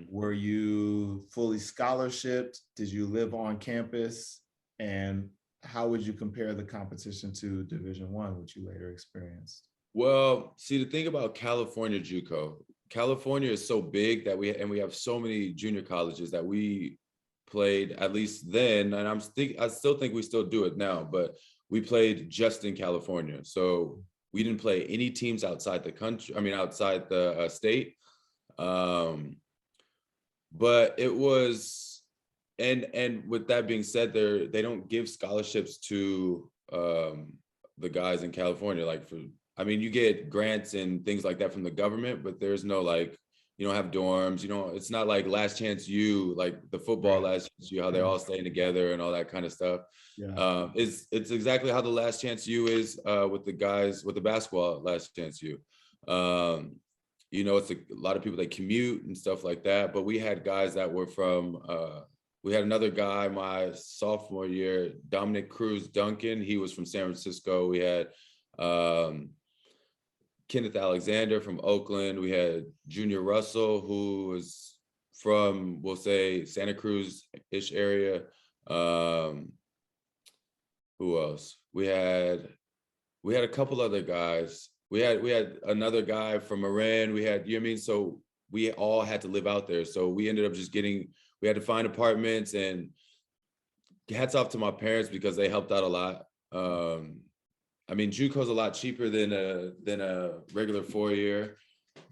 Were you fully scholarshiped? Did you live on campus? And how would you compare the competition to Division I, which you later experienced? Well, see, the thing about California JUCO, California is so big that we have so many junior colleges that we played, at least then, and I still think we still do it now, but we played just in California. So we didn't play any teams outside the country, outside the state. But it was, and with that being said, they don't give scholarships to the guys in California. Like you get grants and things like that from the government, but there's no you don't have dorms, it's not like Last Chance U, like the football Last Chance U, how they're all staying together and all that kind of stuff. Yeah. It's exactly how the Last Chance U is with the guys, with the basketball Last Chance U. It's a lot of people that commute and stuff like that, but we had guys that were from, we had another guy my sophomore year, Dominic Cruz Duncan, he was from San Francisco. We had Kenneth Alexander from Oakland. We had Junior Russell, who was from, we'll say, Santa Cruz-ish area. Who else? We had a couple other guys. We had another guy from Marin. We had, so we all had to live out there. So we ended up just we had to find apartments, and hats off to my parents because they helped out a lot. I mean, Juco's a lot cheaper than a regular 4-year,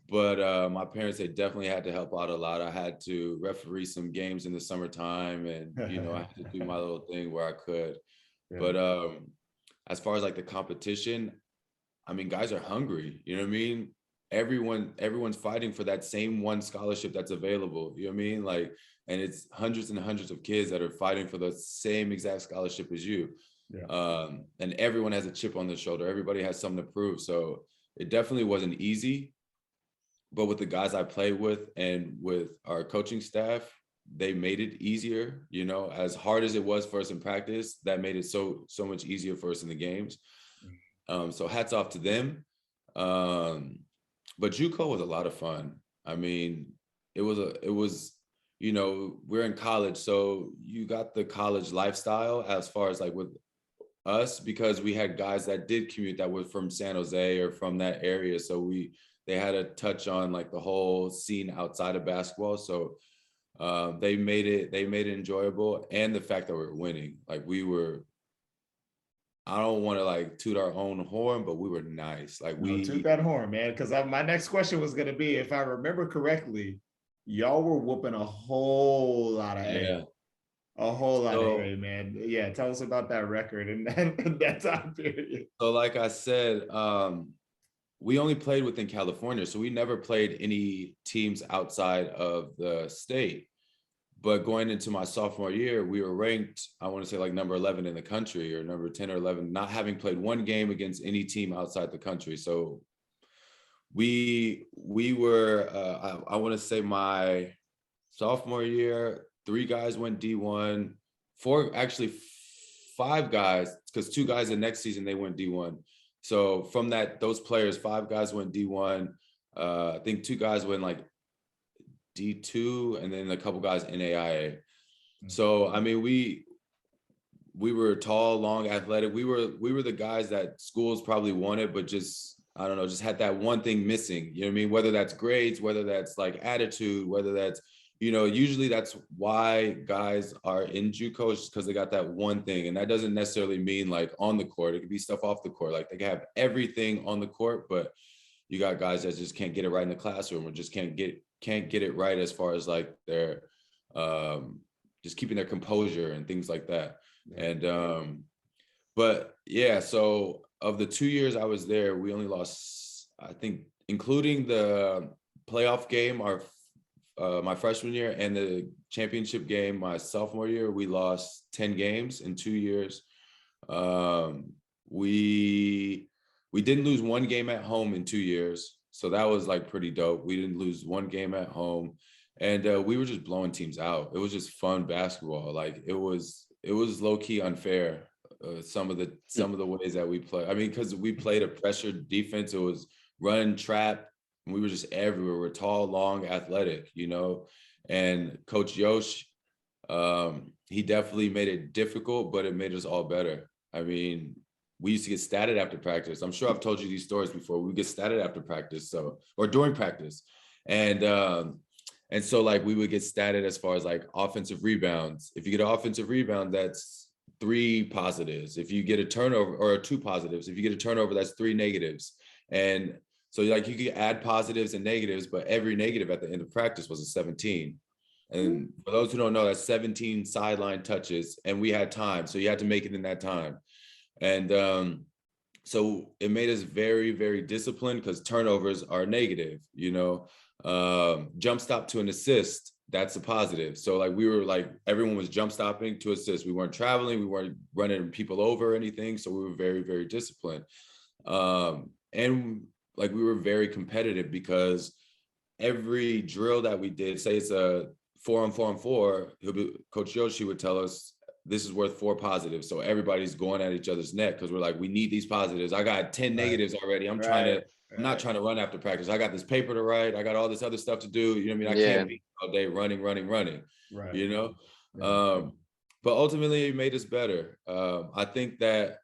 but my parents, they definitely had to help out a lot. I had to referee some games in the summertime, and I had to do my little thing where I could. Yeah. But as far as like the competition, I mean, guys are hungry. You know what I mean? Everyone's fighting for that same one scholarship that's available. You know what I mean? Like, and it's hundreds and hundreds of kids that are fighting for the same exact scholarship as you. Yeah. And everyone has a chip on their shoulder. Everybody has something to prove. So it definitely wasn't easy. But with the guys I played with and with our coaching staff, they made it easier. As hard as it was for us in practice, that made it so much easier for us in the games. So hats off to them. But Juco was a lot of fun. I mean, it was, we're in college, so you got the college lifestyle as far as like with us, because we had guys that did commute that were from San Jose or from that area. So they had a touch on like the whole scene outside of basketball. So they made it enjoyable. And the fact that we're winning, like I don't want to like toot our own horn, but we were nice. Like toot that horn, man. Because my next question was going to be, if I remember correctly, y'all were whooping a whole lot of A. A whole lot of A, man. Yeah, tell us about that record and that time period. So like I said, we only played within California. So we never played any teams outside of the state. But going into my sophomore year, we were ranked, I want to say like number 11 in the country, or number 10 or 11, not having played one game against any team outside the country. So we were, I want to say my sophomore year, 3 guys went D1, 5 guys, because 2 guys the next season, they went D1. So from those players, 5 guys went D1. I think 2 guys went like D2, and then a couple guys NAIA. Mm-hmm. So I mean, we were tall, long, athletic. We were the guys that schools probably wanted, but just, I don't know, just had that one thing missing. You know what I mean? Whether that's grades, whether that's like attitude, whether that's, usually that's why guys are in Juco, because they got that one thing. And that doesn't necessarily mean like on the court. It could be stuff off the court. Like they can have everything on the court, but you got guys that just can't get it right in the classroom, or just can't get it right as far as like their just keeping their composure and things like that. And but yeah, so of the 2 years I was there, we only lost, I think, including the playoff game my freshman year and the championship game my sophomore year, we lost 10 games in 2 years. We didn't lose one game at home in 2 years. So that was like pretty dope. We didn't lose one game at home, and we were just blowing teams out. It was just fun basketball. Like it was low key unfair. Some of the ways that we play. I mean, because we played a pressured defense. It was run, trap, and we were just everywhere. We're tall, long, athletic, and Coach Yosh, he definitely made it difficult, but it made us all better. I mean, we used to get statted after practice. I'm sure I've told you these stories before. We get statted after practice, or during practice. And so like we would get statted as far as like offensive rebounds. If you get an offensive rebound, that's 3 positives. If you get a turnover, or 2 positives. If you get a turnover, that's 3 negatives. And so like you could add positives and negatives, but every negative at the end of practice was a 17. And for those who don't know, that's 17 sideline touches, and we had time. So you had to make it in that time. And so it made us very, very disciplined, because turnovers are negative, jump stop to an assist, that's a positive. So like we were like, everyone was jump stopping to assist. We weren't traveling, we weren't running people over or anything. So we were very, very disciplined. And like we were very competitive, because every drill that we did, say it's a 4-on-4-on-4, Coach Yoshi would tell us, this is worth 4 positives. So everybody's going at each other's neck, because we're like, we need these positives. I got 10 negatives already. I'm not trying to run after practice. I got this paper to write. I got all this other stuff to do. You know what I mean? I can't be all day running. Right. But ultimately it made us better. I think that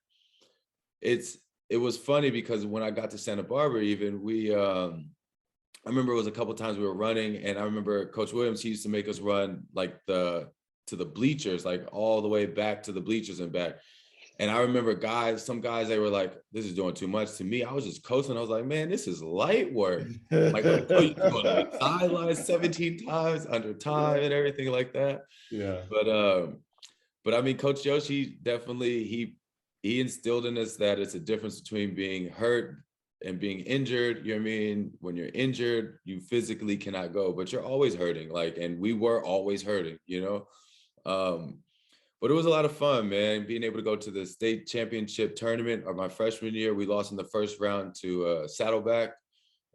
it was funny, because when I got to Santa Barbara, even I remember it was a couple of times we were running, and I remember Coach Williams, he used to make us run like to the bleachers, like all the way back to the bleachers and back. And I remember some guys, they were like, this is doing too much. To me, I was just coasting. I was like, man, this is light work. Like, I told you to go to the sideline 17 times under time and everything like that. Yeah. But I mean, Coach Yoshi definitely, he instilled in us that it's a difference between being hurt and being injured. You know what I mean? When you're injured, you physically cannot go, but you're always hurting. Like, and we were always hurting, you know? But it was a lot of fun, man, being able to go to the state championship tournament of my freshman year. We lost in the first round to Saddleback.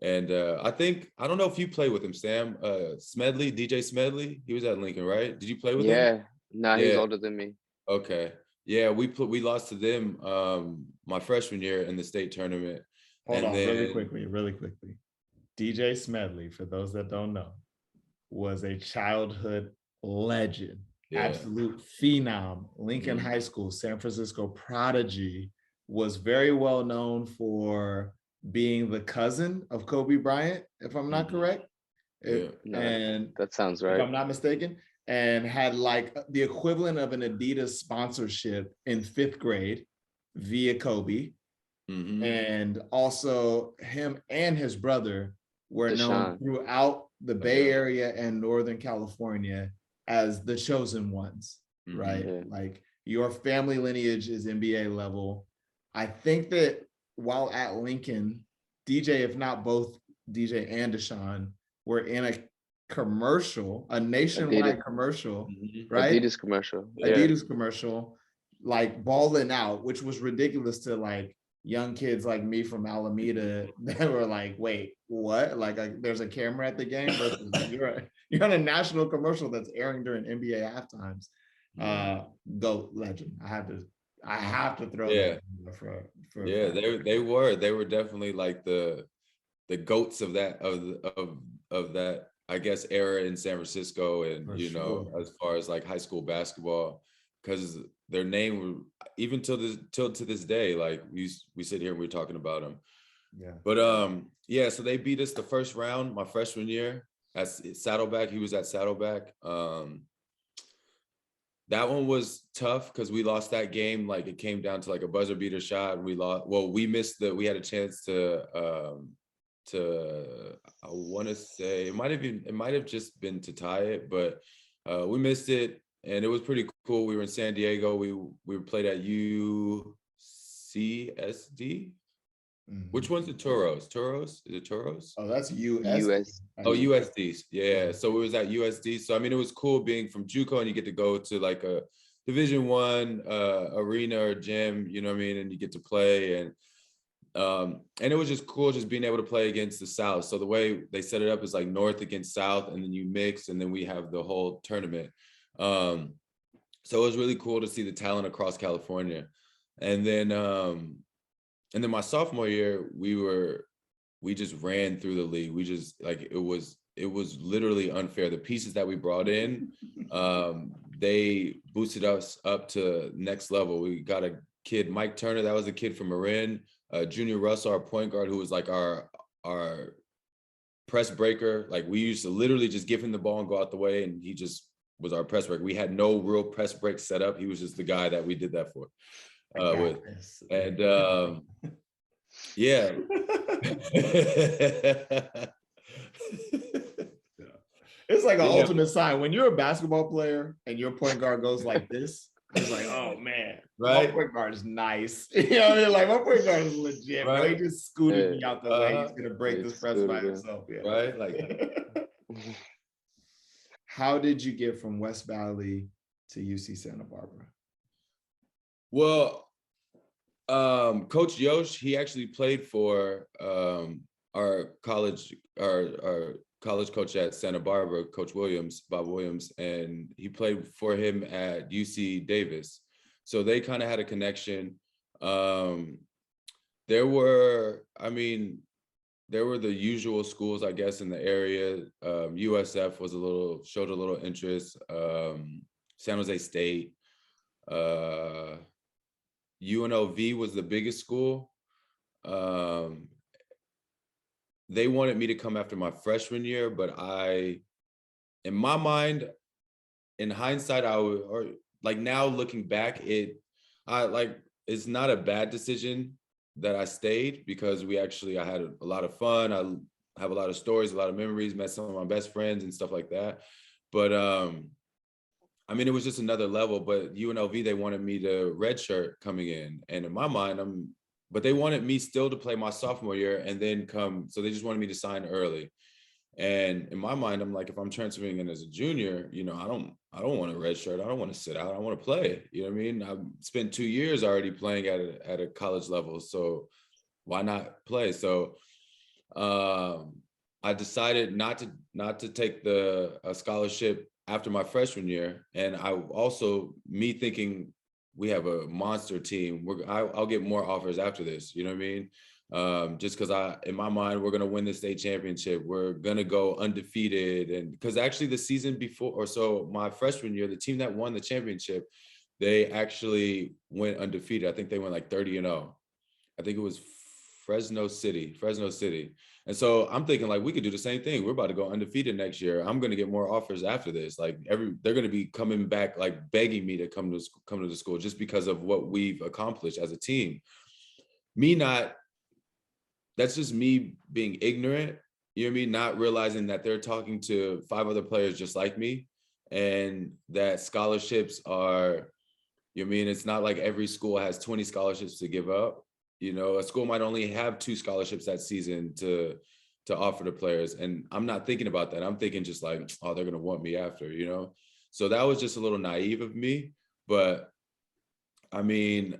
And I don't know if you played with him, Sam, Smedley, DJ Smedley. He was at Lincoln, right? Did you play with him? Yeah, no, he's Yeah. older than me. Okay. Yeah, we lost to them my freshman year in the state tournament. Hold on, really quickly. DJ Smedley, for those that don't know, was a childhood legend. Yeah. Absolute phenom. Lincoln High School, San Francisco prodigy, was very well known for being the cousin of Kobe Bryant, if I'm not correct. And that sounds right. If I'm not mistaken, and had like the equivalent of an Adidas sponsorship in 5th grade via Kobe. And also him and his brother were known throughout the Bay Area and Northern California as the chosen ones, right? Yeah. Like your family lineage is NBA level. I think that while at Lincoln, DJ, if not both DJ and Deshaun, were in a commercial, a nationwide commercial, right? Adidas commercial. Adidas commercial, like balling out, which was ridiculous to like young kids like me from Alameda that were like, wait, what? Like there's a camera at the game versus you're on a national commercial that's airing during NBA halftimes. GOAT legend. I have to throw that for they were definitely like the GOATs of that I guess era in San Francisco, and as far as like high school basketball, because their name even to this day, like we sit here and we're talking about them. Yeah. But so they beat us the first round my freshman year at Saddleback. He was at Saddleback. That one was tough because we lost that game. Like it came down to like a buzzer beater shot, and we lost. Well, we missed we had a chance to I want to say it might have just been to tie it, but we missed it, and it was pretty cool. We were in San Diego. We played at UCSD. Which one's the Toros? Is it Toros? Oh, that's US. Oh, USD. Yeah. So it was at USD. So I mean, it was cool being from Juco, and you get to go to like a Division I arena or gym. You know what I mean? And you get to play, and it was just cool just being able to play against the South. So the way they set it up is like North against South, and then you mix, and then we have the whole tournament. So it was really cool to see the talent across California. And then my sophomore year, we just ran through the league. We just like it was literally unfair. The pieces that we brought in, they boosted us up to next level. We got a kid, Mike Turner, that was a kid from Marin. Junior Russell, our point guard, who was like our press breaker. Like we used to literally just give him the ball and go out the way, and he just was our press break. We had no real press break set up. He was just the guy that we did that for. And yeah. It's like an ultimate sign. When you're a basketball player and your point guard goes like this, it's like, oh man, right? My point guard is nice. You know what I mean? Like my point guard is legit, right? Bro. He just scooted me out the way. He's gonna break this press by himself. Yeah. Right? Like how did you get from West Valley to UC Santa Barbara? Well, Coach Yosh, he actually played for our college coach at Santa Barbara, Coach Bob Williams, and he played for him at UC Davis. So they kind of had a connection. There were the usual schools, I guess, in the area. USF showed a little interest. San Jose State. UNLV was the biggest school. They wanted me to come after my freshman year, but in my mind, in hindsight, now looking back, it's not a bad decision that I stayed, because I had a lot of fun. I have a lot of stories, a lot of memories, met some of my best friends and stuff like that. But I mean, it was just another level. But UNLV, they wanted me to redshirt coming in, and in my mind, but they wanted me still to play my sophomore year and then come. So they just wanted me to sign early. And in my mind, I'm like, if I'm transferring in as a junior, I don't want a red shirt. I don't want to sit out. I want to play. You know what I mean? I've spent 2 years already playing at a college level. So why not play? So I decided not to take a scholarship after my freshman year. And I also, me thinking we have a monster team, I'll get more offers after this. You know what I mean? Just because in my mind, we're going to win the state championship. We're going to go undefeated. And because actually the season before, or so my freshman year, the team that won the championship, they actually went undefeated. I think they went like 30-0. I think it was Fresno City. And so I'm thinking like, we could do the same thing. We're about to go undefeated next year. I'm going to get more offers after this. Like they're going to be coming back, like begging me to come to the school just because of what we've accomplished as a team. That's just me being ignorant, you know what I mean? Not realizing that they're talking to 5 other players just like me, and that scholarships are, you know what I mean? It's not like every school has 20 scholarships to give up. A school might only have 2 scholarships that season to offer to players. And I'm not thinking about that. I'm thinking just like, oh, they're going to want me after, So that was just a little naive of me. But I mean,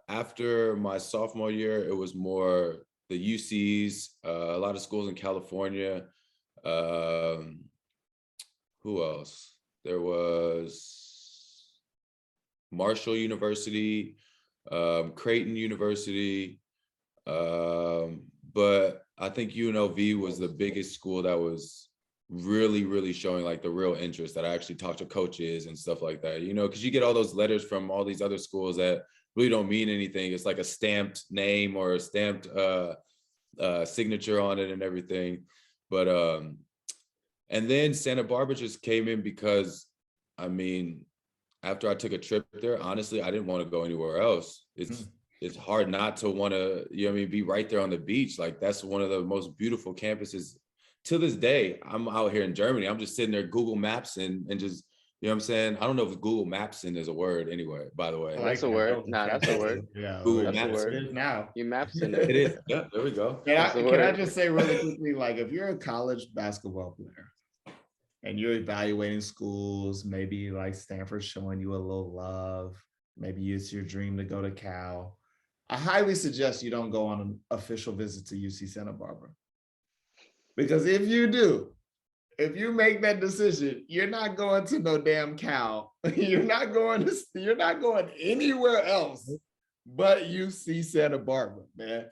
after my sophomore year, it was more the UCs, a lot of schools in California. Who else? There was Marshall University, Creighton University. But I think UNLV was the biggest school that was really, really showing like the real interest, that I actually talked to coaches and stuff like that, because you get all those letters from all these other schools that really don't mean anything. It's like a stamped name or a stamped signature on it and everything. But and then Santa Barbara just came in because, I mean, after I took a trip there, honestly, I didn't want to go anywhere else. It's hard not to want to, be right there on the beach. Like that's one of the most beautiful campuses. To this day, I'm out here in Germany. I'm just sitting there Google Maps and just, you know what I'm saying? I don't know if Google Mapsing is a word anyway, by the way. That's a word. No, that's a word. Yeah, Google Maps. It is now. You maps in it. It is. Yeah, there we go. Can I just say really quickly, like if you're a college basketball player and you're evaluating schools, maybe like Stanford showing you a little love, maybe it's your dream to go to Cal, I highly suggest you don't go on an official visit to UC Santa Barbara. Because if you do, if you make that decision, you're not going to no damn Cal. You're not going anywhere else but UC Santa Barbara, man.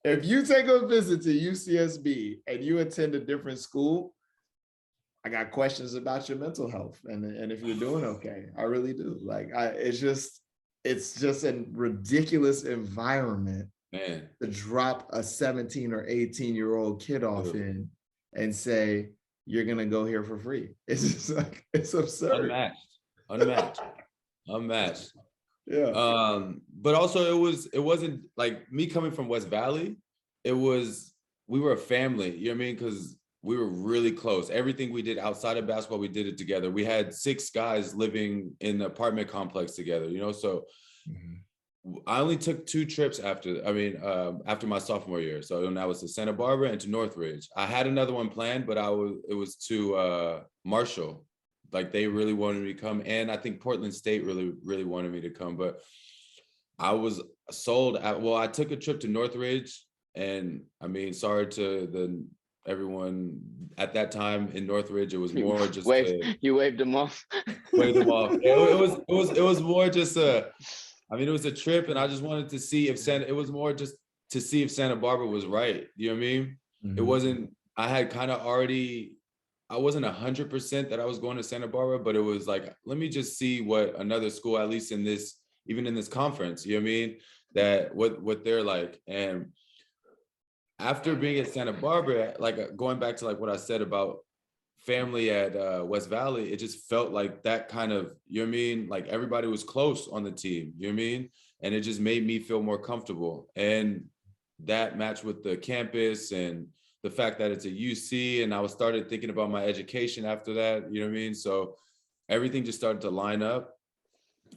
If you take a visit to UCSB and you attend a different school, I got questions about your mental health and if you're doing okay. I really do. Like it's just a ridiculous environment, man, to drop a 17 or 18-year-old kid off in and say, you're going to go here for free. It's just like, it's absurd. Unmatched. Yeah. But also it wasn't like me coming from West Valley. We were a family, you know what I mean? Because we were really close. Everything we did outside of basketball, we did it together. We had 6 guys living in the apartment complex together, so I only took 2 trips after my sophomore year. So that was to Santa Barbara and to Northridge. I had another one planned, but it was to Marshall. Like they really wanted me to come. And I think Portland State really, really wanted me to come, but I was sold. I took a trip to Northridge, and I mean, sorry to everyone at that time in Northridge. It was more just you waved them off. Waved them off. It was more just it was a trip, and I just wanted to see if Santa Barbara was right. You know what I mean? It wasn't. I had kind of already. I wasn't 100% that I was going to Santa Barbara, but it was like, let me just see what another school, at least even in this conference, you know what I mean? That what they're like. And after being at Santa Barbara, like going back to like what I said about family at West Valley, it just felt like that kind of, you know what I mean? Like everybody was close on the team, you know what I mean? and it just made me feel more comfortable. And that matched with the campus and the fact that it's a UC, and I started thinking about my education after that, you know what I mean? So everything just started to line up.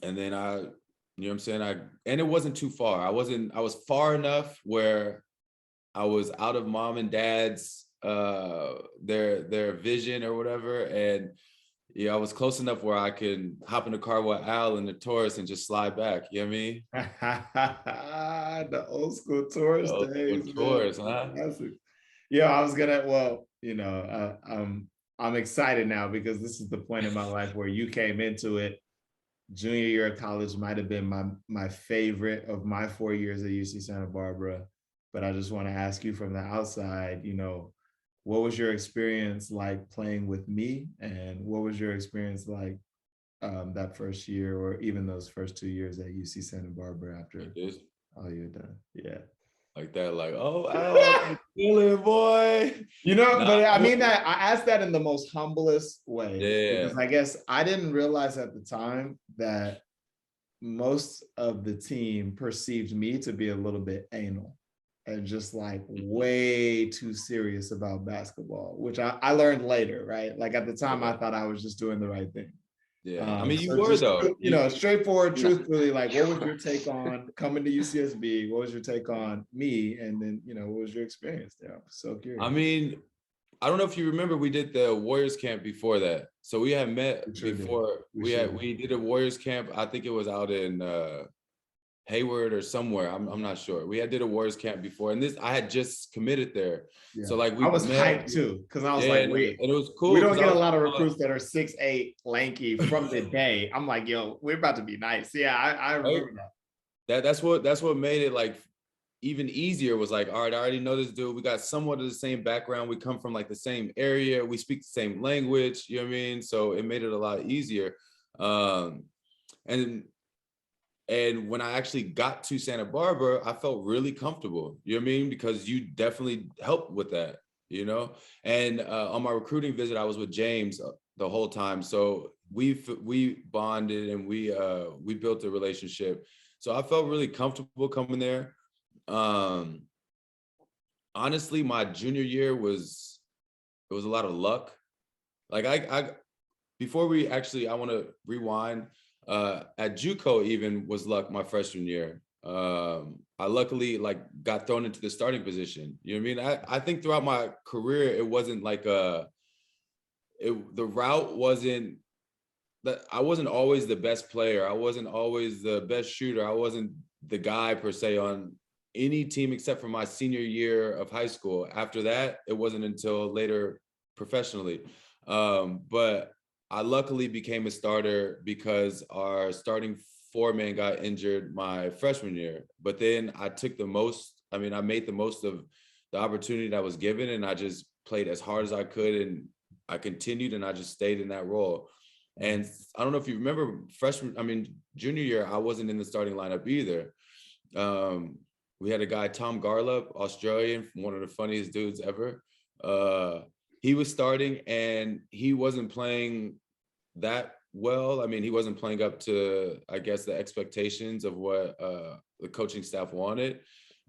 And then you know what I'm saying? And it wasn't too far. I was far enough where I was out of mom and dad's, their vision or whatever. And yeah, I was close enough where I could hop in the car with Al in the Taurus and just slide back. You know what I mean? The old school Taurus days. Taurus, huh? Yeah, I was gonna. Well, I'm excited now because this is the point in my life where you came into it. Junior year of college might have been my favorite of my 4 years at UC Santa Barbara, but I just want to ask you from the outside, what was your experience like playing with me, and what was your experience like that first year, or even those first 2 years at UC Santa Barbara after all you're done? Yeah. Like that, like, I'm feeling, boy. But I mean that I asked that in the most humblest way. Yeah. Because I guess I didn't realize at the time that most of the team perceived me to be a little bit anal and just like way too serious about basketball, which I learned later, right? Like at the time, I thought I was just doing the right thing. Yeah, I mean, you were though. Straightforward, truthfully, like, what was your take on coming to UCSB? What was your take on me? And then, what was your experience there? I'm so curious. I mean, I don't know if you remember, we did the Warriors camp before that. So we had met before. We did a Warriors camp. I think it was out in Hayward or somewhere. I'm not sure. We did a Warriors camp before, and I had just committed there. Yeah. So like I was hyped too, because I was like, wait, and it was cool. We don't get a lot of recruits that are 6'8", lanky from the day. I'm like, yo, we're about to be nice. Yeah, I remember that. That's what made it like even easier. Was like, all right, I already know this dude. We got somewhat of the same background. We come from like the same area. We speak the same language. You know what I mean? So it made it a lot easier. And when I actually got to Santa Barbara, I felt really comfortable, you know what I mean? Because you definitely helped with that, And on my recruiting visit, I was with James the whole time. So we bonded and we built a relationship. So I felt really comfortable coming there. Honestly, my junior year it was a lot of luck. Like I want to rewind. At Juco even was luck my freshman year. I luckily got thrown into the starting position. You know what I mean? I think throughout my career, it wasn't like the route wasn't that I wasn't always the best player. I wasn't always the best shooter. I wasn't the guy per se on any team except for my senior year of high school. After that, it wasn't until later professionally. But I luckily became a starter because our starting 4-man got injured my freshman year. But then I made the most of the opportunity that was given, and I just played as hard as I could, and I continued, and I just stayed in that role. And I don't know if you remember junior year, I wasn't in the starting lineup either. We had a guy, Tom Garlup, Australian, one of the funniest dudes ever. He was starting and he wasn't playing that well. I mean, he wasn't playing up to, I guess, the expectations of what the coaching staff wanted.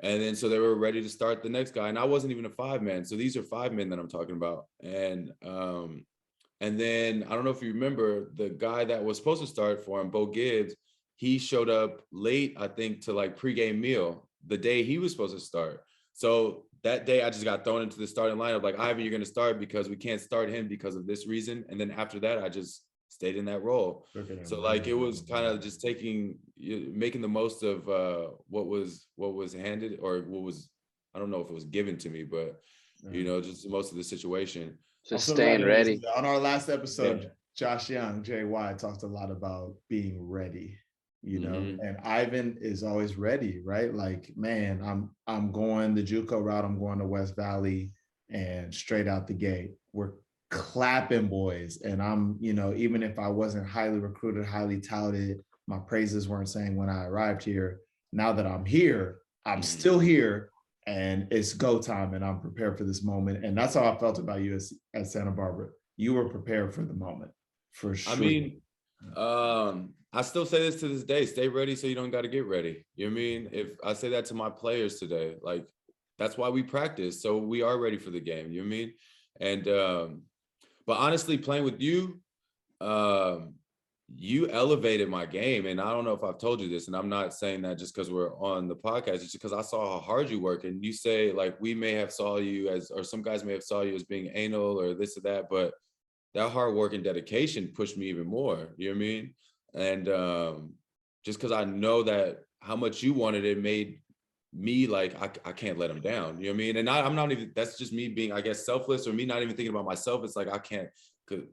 And then so they were ready to start the next guy. And I wasn't even a 5-man. So these are 5 men that I'm talking about. And then I don't know if you remember, the guy that was supposed to start for him, Bo Gibbs, he showed up late, I think, to pregame meal the day he was supposed to start. So that day I just got thrown into the starting lineup, like, Ivan, you're going to start because we can't start him because of this reason. And then after that, I just stayed in that role. So it was kind of just making the most of what was handed, or what was, I don't know if it was given to me, but just most of the situation. Just staying ready. On our last episode, Josh Young, JY, talked a lot about being ready. And Ivan is always ready, right? Like, man, I'm going the Juco route. I'm going to West Valley, and straight out the gate, we're clapping boys. And I'm, even if I wasn't highly recruited, highly touted, my praises weren't saying when I arrived here. Now that I'm here, I'm still here, and it's go time, and I'm prepared for this moment. And that's how I felt about you at Santa Barbara. You were prepared for the moment, for sure. I mean, I still say this to this day, stay ready so you don't got to get ready. You know what I mean? If I say that to my players today, like that's why we practice. So we are ready for the game. You know what I mean? And but honestly, playing with you, you elevated my game. And I don't know if I've told you this, and I'm not saying that just because we're on the podcast, it's just because I saw how hard you work. And you say like we may have saw you as, or some guys may have saw you as being anal or this or that, but that hard work and dedication pushed me even more. You know what I mean? And just because I know that how much you wanted it made me like I can't let him down. You know what I mean? And I'm not even, that's just me being, I guess, selfless, or me not even thinking about myself. It's like I can't, because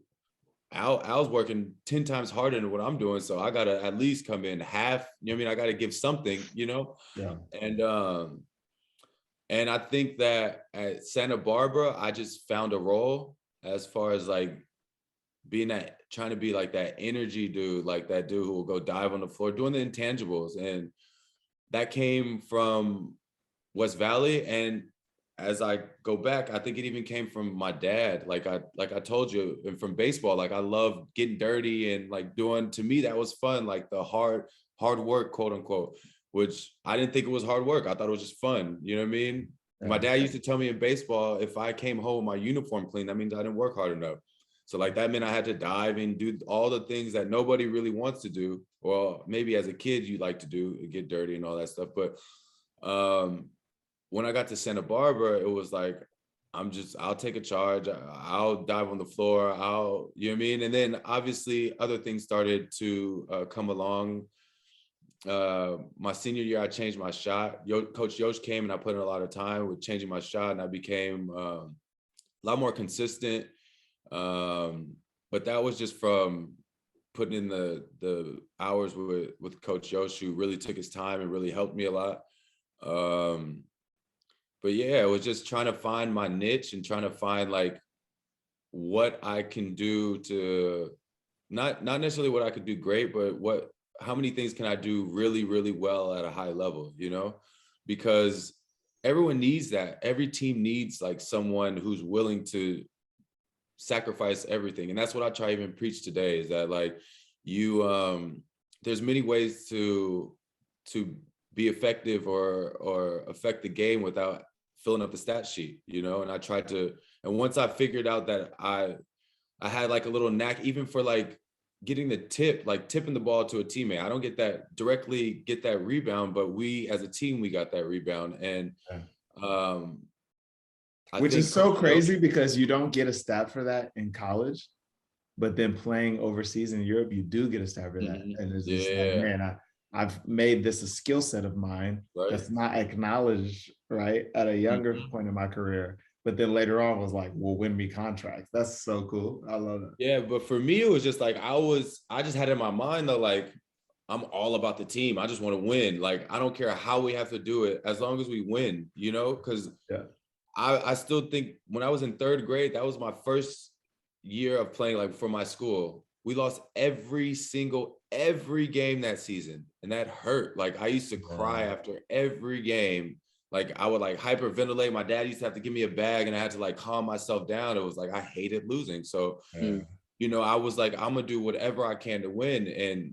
Al's working 10 times harder than what I'm doing. So I gotta at least come in half, you know what I mean? I gotta give something, you know? Yeah. And I think that at Santa Barbara, I just found a role as far as like being that, trying to be like that energy dude, like that dude who will go dive on the floor, doing the intangibles. And that came from West Valley. And as I go back, I think it even came from my dad. Like I told you, and from baseball, like I love getting dirty and like doing, to me, that was fun. Like the hard work, quote unquote, which I didn't think it was hard work. I thought it was just fun. You know what I mean? Yeah. My dad used to tell me in baseball, if I came home with my uniform clean, that means I didn't work hard enough. So like that meant I had to dive and do all the things that nobody really wants to do. Well, maybe as a kid you like to do, get dirty and all that stuff. But when I got to Santa Barbara, it was like, I'll take a charge. I'll dive on the floor. You know what I mean? And then obviously other things started to come along. My senior year, I changed my shot. Coach Yosh came and I put in a lot of time with changing my shot, and I became a lot more consistent. But that was just from putting in the hours with Coach Yosh, who really took his time and really helped me a lot. But yeah, it was just trying to find my niche and trying to find like what I can do to not necessarily what I could do great, but how many things can I do really, really well at a high level, you know? Because everyone needs that. Every team needs like someone who's willing to sacrifice everything. And that's what I try to even preach today, is that like there's many ways to be effective or affect the game without filling up the stat sheet, you know? And I tried to, and once I figured out that I had like a little knack, even for like getting the tip, like tipping the ball to a teammate. I don't get that rebound, but we as a team, we got that rebound. And which is so crazy because you don't get a stat for that in college, but then playing overseas in Europe, you do get a stat for that. Mm-hmm. And it's just like, man, I've made this a skill set of mine that's not acknowledged, right, at a younger point in my career. But then later on was like, well, win me contracts. That's so cool. I love it. Yeah, but for me, it was just like, I just had in my mind though, like, I'm all about the team. I just want to win. Like, I don't care how we have to do it, as long as we win, you know? Because I still think when I was in third grade, that was my first year of playing like for my school. We lost every game that season. And that hurt. Like I used to cry after every game. Like I would like hyperventilate. My dad used to have to give me a bag and I had to like calm myself down. It was like, I hated losing. So, you know, I was like, I'm gonna do whatever I can to win. And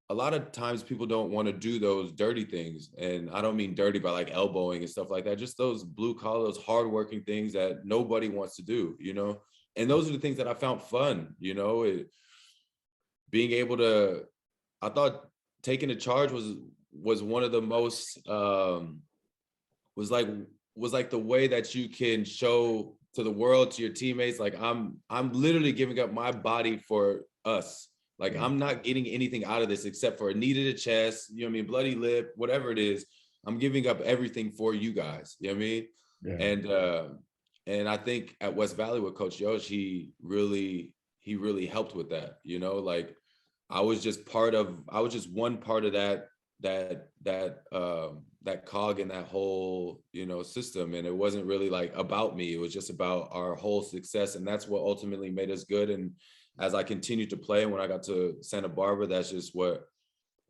a lot of times people don't want to do those dirty things. And I don't mean dirty by like elbowing and stuff like that. Just those blue collar, those hardworking things that nobody wants to do, you know? And those are the things that I found fun, you know, being able to, I thought taking a charge was one of the most, was like the way that you can show to the world, to your teammates, like I'm literally giving up my body for us. Like I'm not getting anything out of this except for a knee to the chest, you know what I mean, bloody lip, whatever it is. I'm giving up everything for you guys, you know what I mean? Yeah. And I think at West Valley with Coach Yosh, he really helped with that, you know, like I was just one part of that cog in that whole, you know, system. And it wasn't really like about me. It was just about our whole success. And that's what ultimately made us good. And as I continued to play, when I got to Santa Barbara, that's just what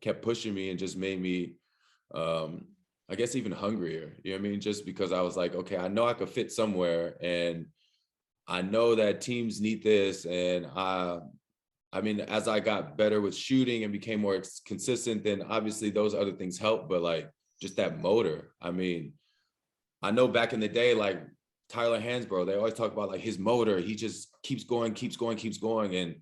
kept pushing me and just made me, I guess, even hungrier. You know what I mean? Just because I was like, okay, I know I could fit somewhere, and I know that teams need this, and I mean, as I got better with shooting and became more consistent, then obviously those other things help. But like just that motor, I mean, I know back in the day, like Tyler Hansbrough, they always talk about like his motor. He just keeps going. And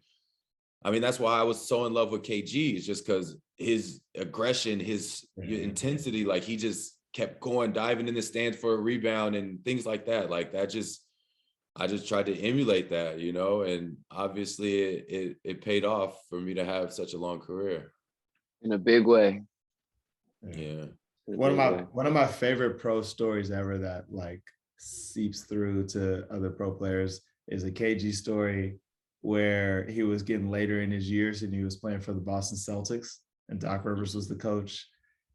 I mean, that's why I was so in love with KG, is just because his aggression, his intensity, like he just kept going, diving in the stands for a rebound and things like that. Like that I just tried to emulate that, you know, and obviously it paid off for me to have such a long career. In a big way. Yeah. One of my favorite pro stories ever that like seeps through to other pro players is a KG story where he was getting later in his years and he was playing for the Boston Celtics and Doc Rivers was the coach.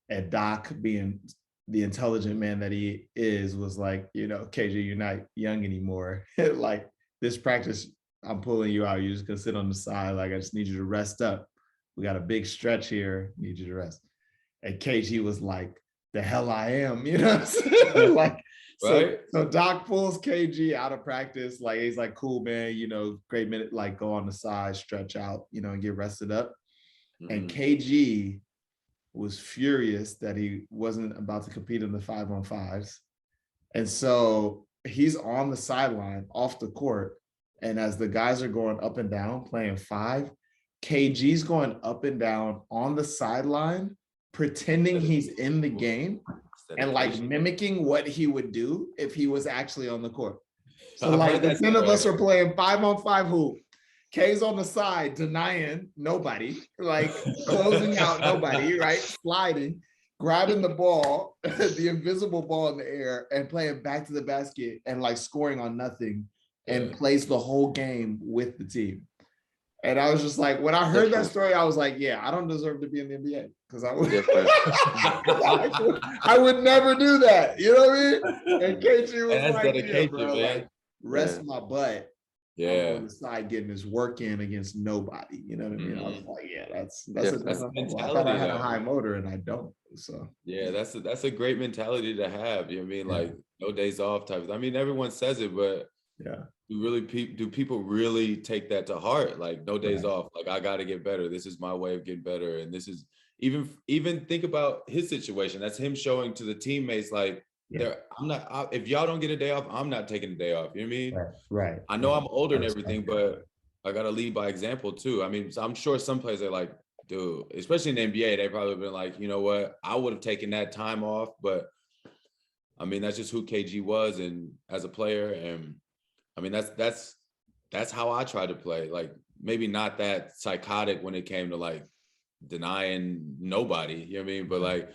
And Doc, being the intelligent man that he is, was like, you know, KG, you're not young anymore. Like this practice, I'm pulling you out. You're just gonna sit on the side. Like I just need you to rest up. We got a big stretch here. Need you to rest. And KG was like, the hell I am, you know what I'm saying? Like, right? So Doc pulls KG out of practice. Like, he's like, cool, man, you know, great minute, like go on the side, stretch out, you know, and get rested up. Mm-hmm. And KG was furious that he wasn't about to compete in the 5-on-5s. And so he's on the sideline off the court. And as the guys are going up and down playing 5, KG's going up and down on the sideline, pretending he's in the game and like mimicking what he would do if he was actually on the court. So like the 10 of us are playing 5-on-5 hoop. K's on the side denying nobody, like closing out nobody, right? Sliding, grabbing the ball, the invisible ball in the air, and playing back to the basket and like scoring on nothing, and plays the whole game with the team. And I was just like, when I heard that story, I was like, yeah, I don't deserve to be in the NBA because I would never do that. You know what I mean? And KG was like, yeah, bro, like, rest my butt. Yeah. On the side getting his work in against nobody. You know what I mean? I was like, yeah, that's a mentality. I thought I had a high motor and I don't. So yeah, that's a great mentality to have. You know what I mean? Like no days off type. I mean, everyone says it, but yeah. Do people really take that to heart? Like no days off. Like I got to get better. This is my way of getting better. And this is even think about his situation. That's him showing to the teammates like, I'm not. If y'all don't get a day off, I'm not taking a day off. You know what I mean? Right. I know I'm older and everything, but I gotta lead by example too. I mean, so I'm sure some players are like, dude, especially in the NBA, they probably been like, you know what, I would have taken that time off, but I mean, that's just who KG was and as a player, and I mean, that's how I try to play. Like maybe not that psychotic when it came to like denying nobody. You know what I mean? But like.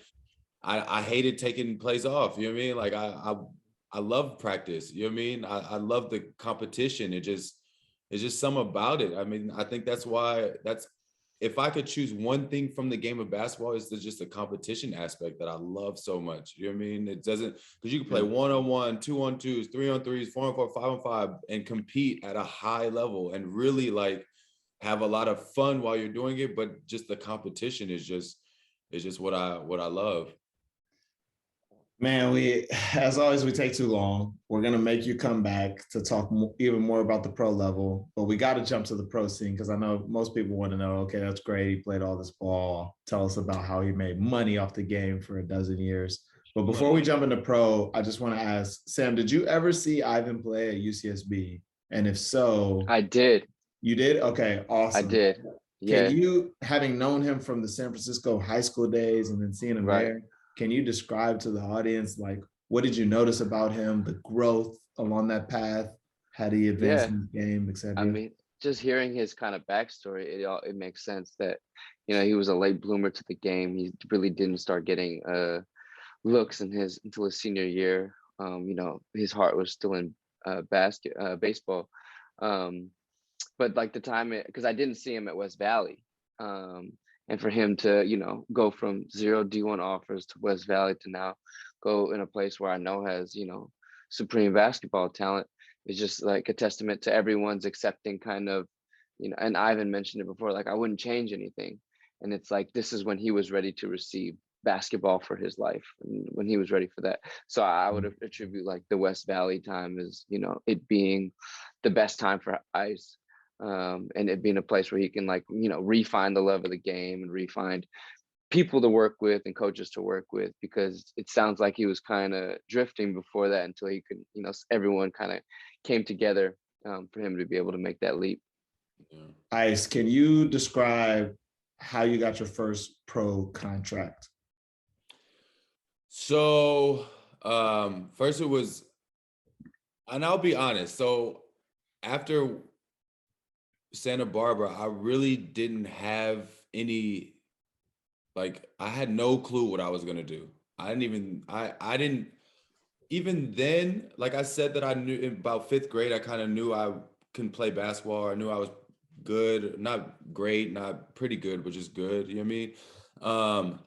I hated taking plays off, you know what I mean? Like I love practice, you know what I mean? I love the competition. It's just something about it. I mean, I think that's if I could choose one thing from the game of basketball, is just the competition aspect that I love so much. You know what I mean? It doesn't, because you can play 1-on-1, 2-on-2s, 3-on-3s, 4-on-4, 5-on-5, and compete at a high level and really like have a lot of fun while you're doing it. But just the competition is just what I love. Man, as always, we take too long. We're going to make you come back to talk even more about the pro level, but we got to jump to the pro scene because I know most people want to know, okay, that's great. He played all this ball. Tell us about how he made money off the game for a dozen years. But before we jump into pro, I just want to ask, Sam, did you ever see Ivan play at UCSB? And if so, I did. You did? Okay, awesome. I did. Yeah. Can you, having known him from the San Francisco high school days and then seeing him there, can you describe to the audience, like, what did you notice about him, the growth along that path? How did he advance in the game, et cetera? I mean, just hearing his kind of backstory, it makes sense that, you know, he was a late bloomer to the game. He really didn't start getting looks until his senior year. You know, his heart was still in baseball. But like the time, because I didn't see him at West Valley. And for him to, you know, go from 0 D1 offers to West Valley to now go in a place where I know has, you know, supreme basketball talent is just like a testament to everyone's accepting kind of, you know, and Ivan mentioned it before, like I wouldn't change anything. And it's like, this is when he was ready to receive basketball for his life and when he was ready for that. So I would attribute like the West Valley time as, you know, it being the best time for Ice. and it being a place where he can, like, refine the love of the game and refine people to work with and coaches to work with, because it sounds like he was kind of drifting before that until he could, everyone kind of came together for him to be able to make that leap. Ice, can you describe how you got your first pro contract? So first it was, and I'll be honest, so after Santa Barbara, I really didn't have any, like, I had no clue what I was gonna do. I didn't even then, like I said, that I knew in about 5th grade, I kind of knew I can play basketball. I knew I was good, not great, not pretty good, but just good. You know what I mean?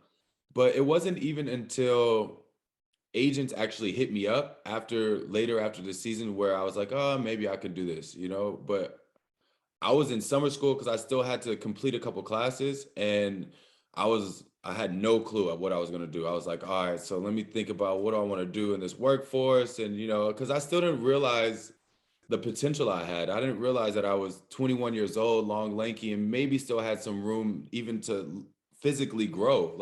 But it wasn't even until agents actually hit me up later after the season where I was like, oh, maybe I could do this, But I was in summer school because I still had to complete a couple classes, and I had no clue of what I was going to do. I was like, all right, so let me think about what do I want to do in this workforce. And, because I still didn't realize the potential I had. I didn't realize that I was 21 years old, long, lanky, and maybe still had some room even to physically grow.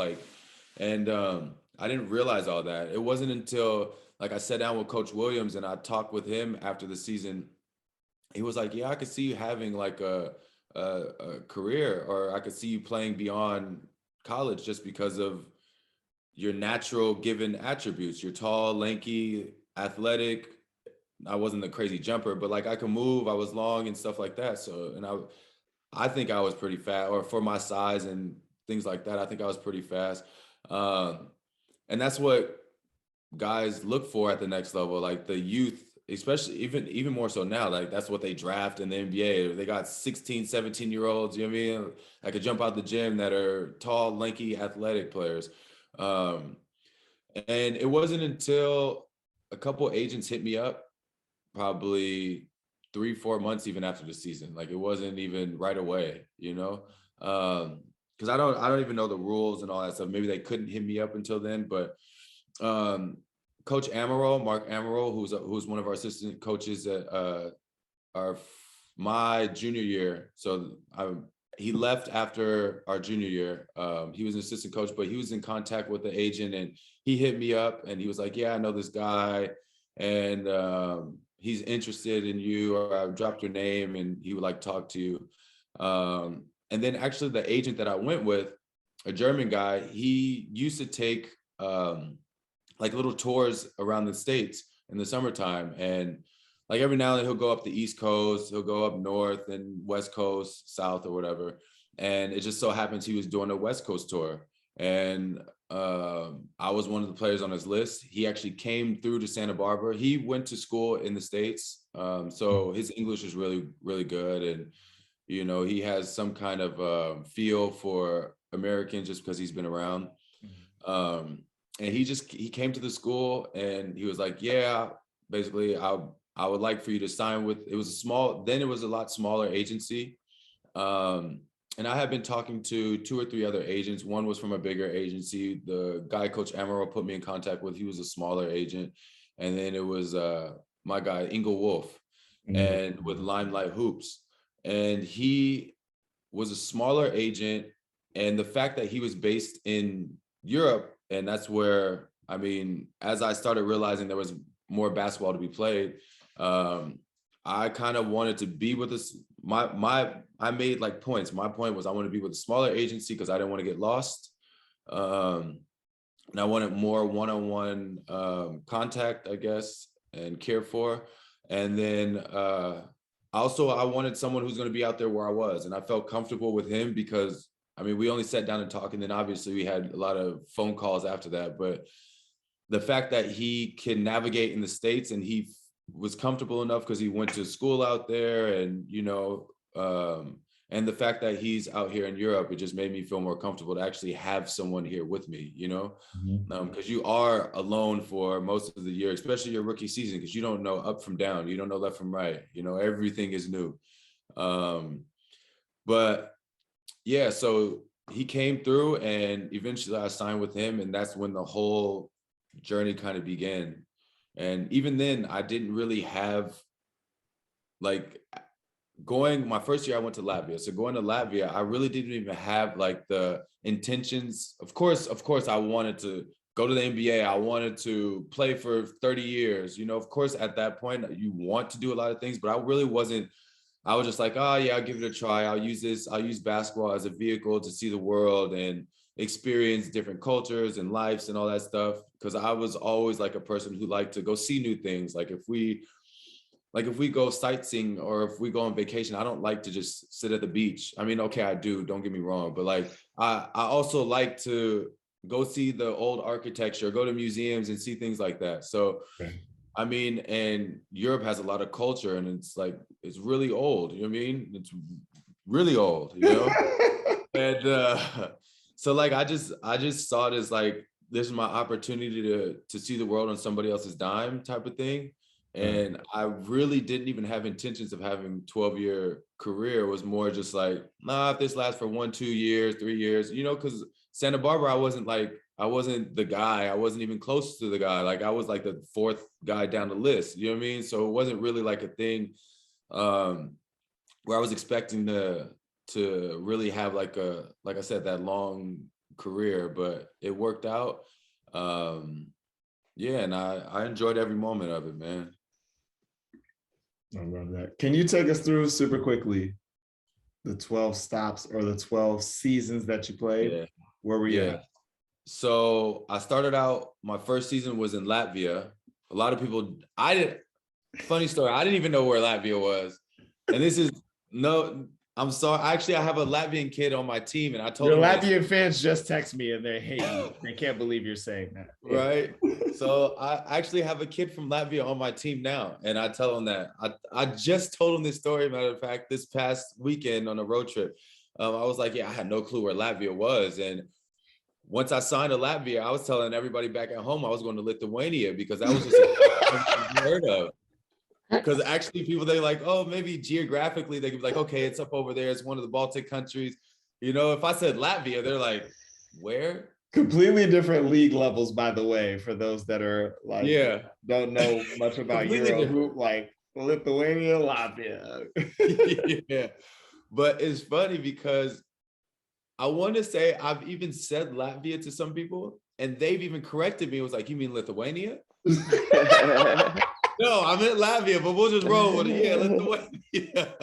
And I didn't realize all that. It wasn't until, like, I sat down with Coach Williams and I talked with him after the season. He was like, yeah, I could see you having like a career, or I could see you playing beyond college just because of your natural given attributes. You're tall, lanky, athletic. I wasn't a crazy jumper, but like I could move, I was long and stuff like that. So, and I think I was pretty fast, or for my size and things like that, I think I was pretty fast. And that's what guys look for at the next level, like the youth, especially even more so now. Like that's what they draft in the NBA. They got 16, 17-year-olds, you know what I mean? That could jump out the gym, that are tall, lanky, athletic players. And it wasn't until a couple agents hit me up, probably 3-4 months even after the season. Like it wasn't even right away, because I don't even know the rules and all that stuff. Maybe they couldn't hit me up until then, but Coach Mark Amaral, who's one of our assistant coaches at my junior year. So he left after our junior year. He was an assistant coach, but he was in contact with the agent, and he hit me up and he was like, yeah, I know this guy, and he's interested in you, or I dropped your name and he would like talk to you. And then actually the agent that I went with, a German guy, he used to take like little tours around the States in the summertime. And like every now and then he'll go up the East Coast, he'll go up North and West Coast, South or whatever. And it just so happens he was doing a West Coast tour. And I was one of the players on his list. He actually came through to Santa Barbara. He went to school in the States. So his English is really, really good. And, he has some kind of feel for Americans just because he's been around. And he came to the school and he was like, yeah, basically I would like for you to sign with, it was a lot smaller agency. And I had been talking to 2 or 3 other agents. One was from a bigger agency. The guy Coach Amaral put me in contact with, he was a smaller agent. And then it was my guy, Ingle Wolf, and with Limelight Hoops. And he was a smaller agent. And the fact that he was based in Europe, and that's where, as I started realizing there was more basketball to be played, I kind of wanted to be with this. I made like points. My point was I wanted to be with a smaller agency because I didn't want to get lost. And I wanted more one-on-one contact, I guess, and care for. And then also I wanted someone who's going to be out there where I was. And I felt comfortable with him because we only sat down and talked, and then obviously we had a lot of phone calls after that. But the fact that he can navigate in the States and he was comfortable enough because he went to school out there, and, and the fact that he's out here in Europe, it just made me feel more comfortable to actually have someone here with me, because you are alone for most of the year, especially your rookie season, because you don't know up from down, you don't know left from right, everything is new. But yeah, so he came through and eventually I signed with him, and that's when the whole journey kind of began. And even then I didn't really have like my first year I went to Latvia. So going to Latvia, I really didn't even have like the intentions. Of course, I wanted to go to the NBA. I wanted to play for 30 years. Of course, at that point, you want to do a lot of things, but I really wasn't. I was just like, oh yeah, I'll give it a try. I'll use basketball as a vehicle to see the world and experience different cultures and lives and all that stuff. Because I was always like a person who liked to go see new things. Like if we go sightseeing or if we go on vacation, I don't like to just sit at the beach. I mean, okay, I do, don't get me wrong, but like I also like to go see the old architecture, go to museums and see things like that. So I mean, and Europe has a lot of culture and it's like, it's really old, you know what I mean? It's really old, And so like, I just saw it as like, this is my opportunity to see the world on somebody else's dime type of thing. And I really didn't even have intentions of having 12-year career. It was more just like, nah, if this lasts for 1, 2 years, 3 years, because Santa Barbara, I wasn't the guy. I wasn't even close to the guy. Like I was like the 4th guy down the list, you know what I mean? So it wasn't really like a thing where I was expecting to really have like I said, that long career, but it worked out. Yeah, and I enjoyed every moment of it, man. I love that. Can you take us through super quickly the 12 stops or the 12 seasons that you played? Yeah. Where were you at? So I started out, my first season was in Latvia. A lot of people, funny story, I didn't even know where Latvia was. And this is, I'm sorry. Actually, I have a Latvian kid on my team and I told him. Latvian fans just text me and they hate you. They can't believe you're saying that. Right. So I actually have a kid from Latvia on my team now. And I tell him that. I just told him this story, matter of fact, this past weekend on a road trip. I was like, yeah, I had no clue where Latvia was. And once I signed to Latvia, I was telling everybody back at home I was going to Lithuania because that was just unheard of. Because actually people, they're like, oh, maybe geographically they could be like, okay, it's up over there. It's one of the Baltic countries. If I said Latvia, they're like, where? Completely different league levels, by the way, for those that are like, don't know much about Euro, like Lithuania, Latvia. Yeah. But it's funny because I want to say I've even said Latvia to some people and they've even corrected me. It was like, you mean Lithuania? No, I meant Latvia, but we'll just roll with it. Yeah, Lithuania.